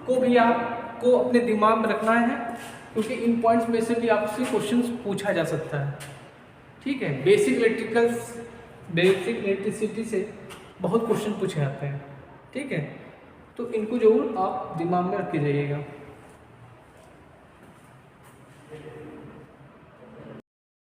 को भी आपको अपने दिमाग में रखना है, क्योंकि इन पॉइंट्स में से भी आपसे क्वेश्चंस पूछा जा सकता है। ठीक है, बेसिक इलेक्ट्रिसिटी से बहुत क्वेश्चन पूछे जाते हैं। ठीक है, तो इनको जरूर आप दिमाग में रख के जाइएगा।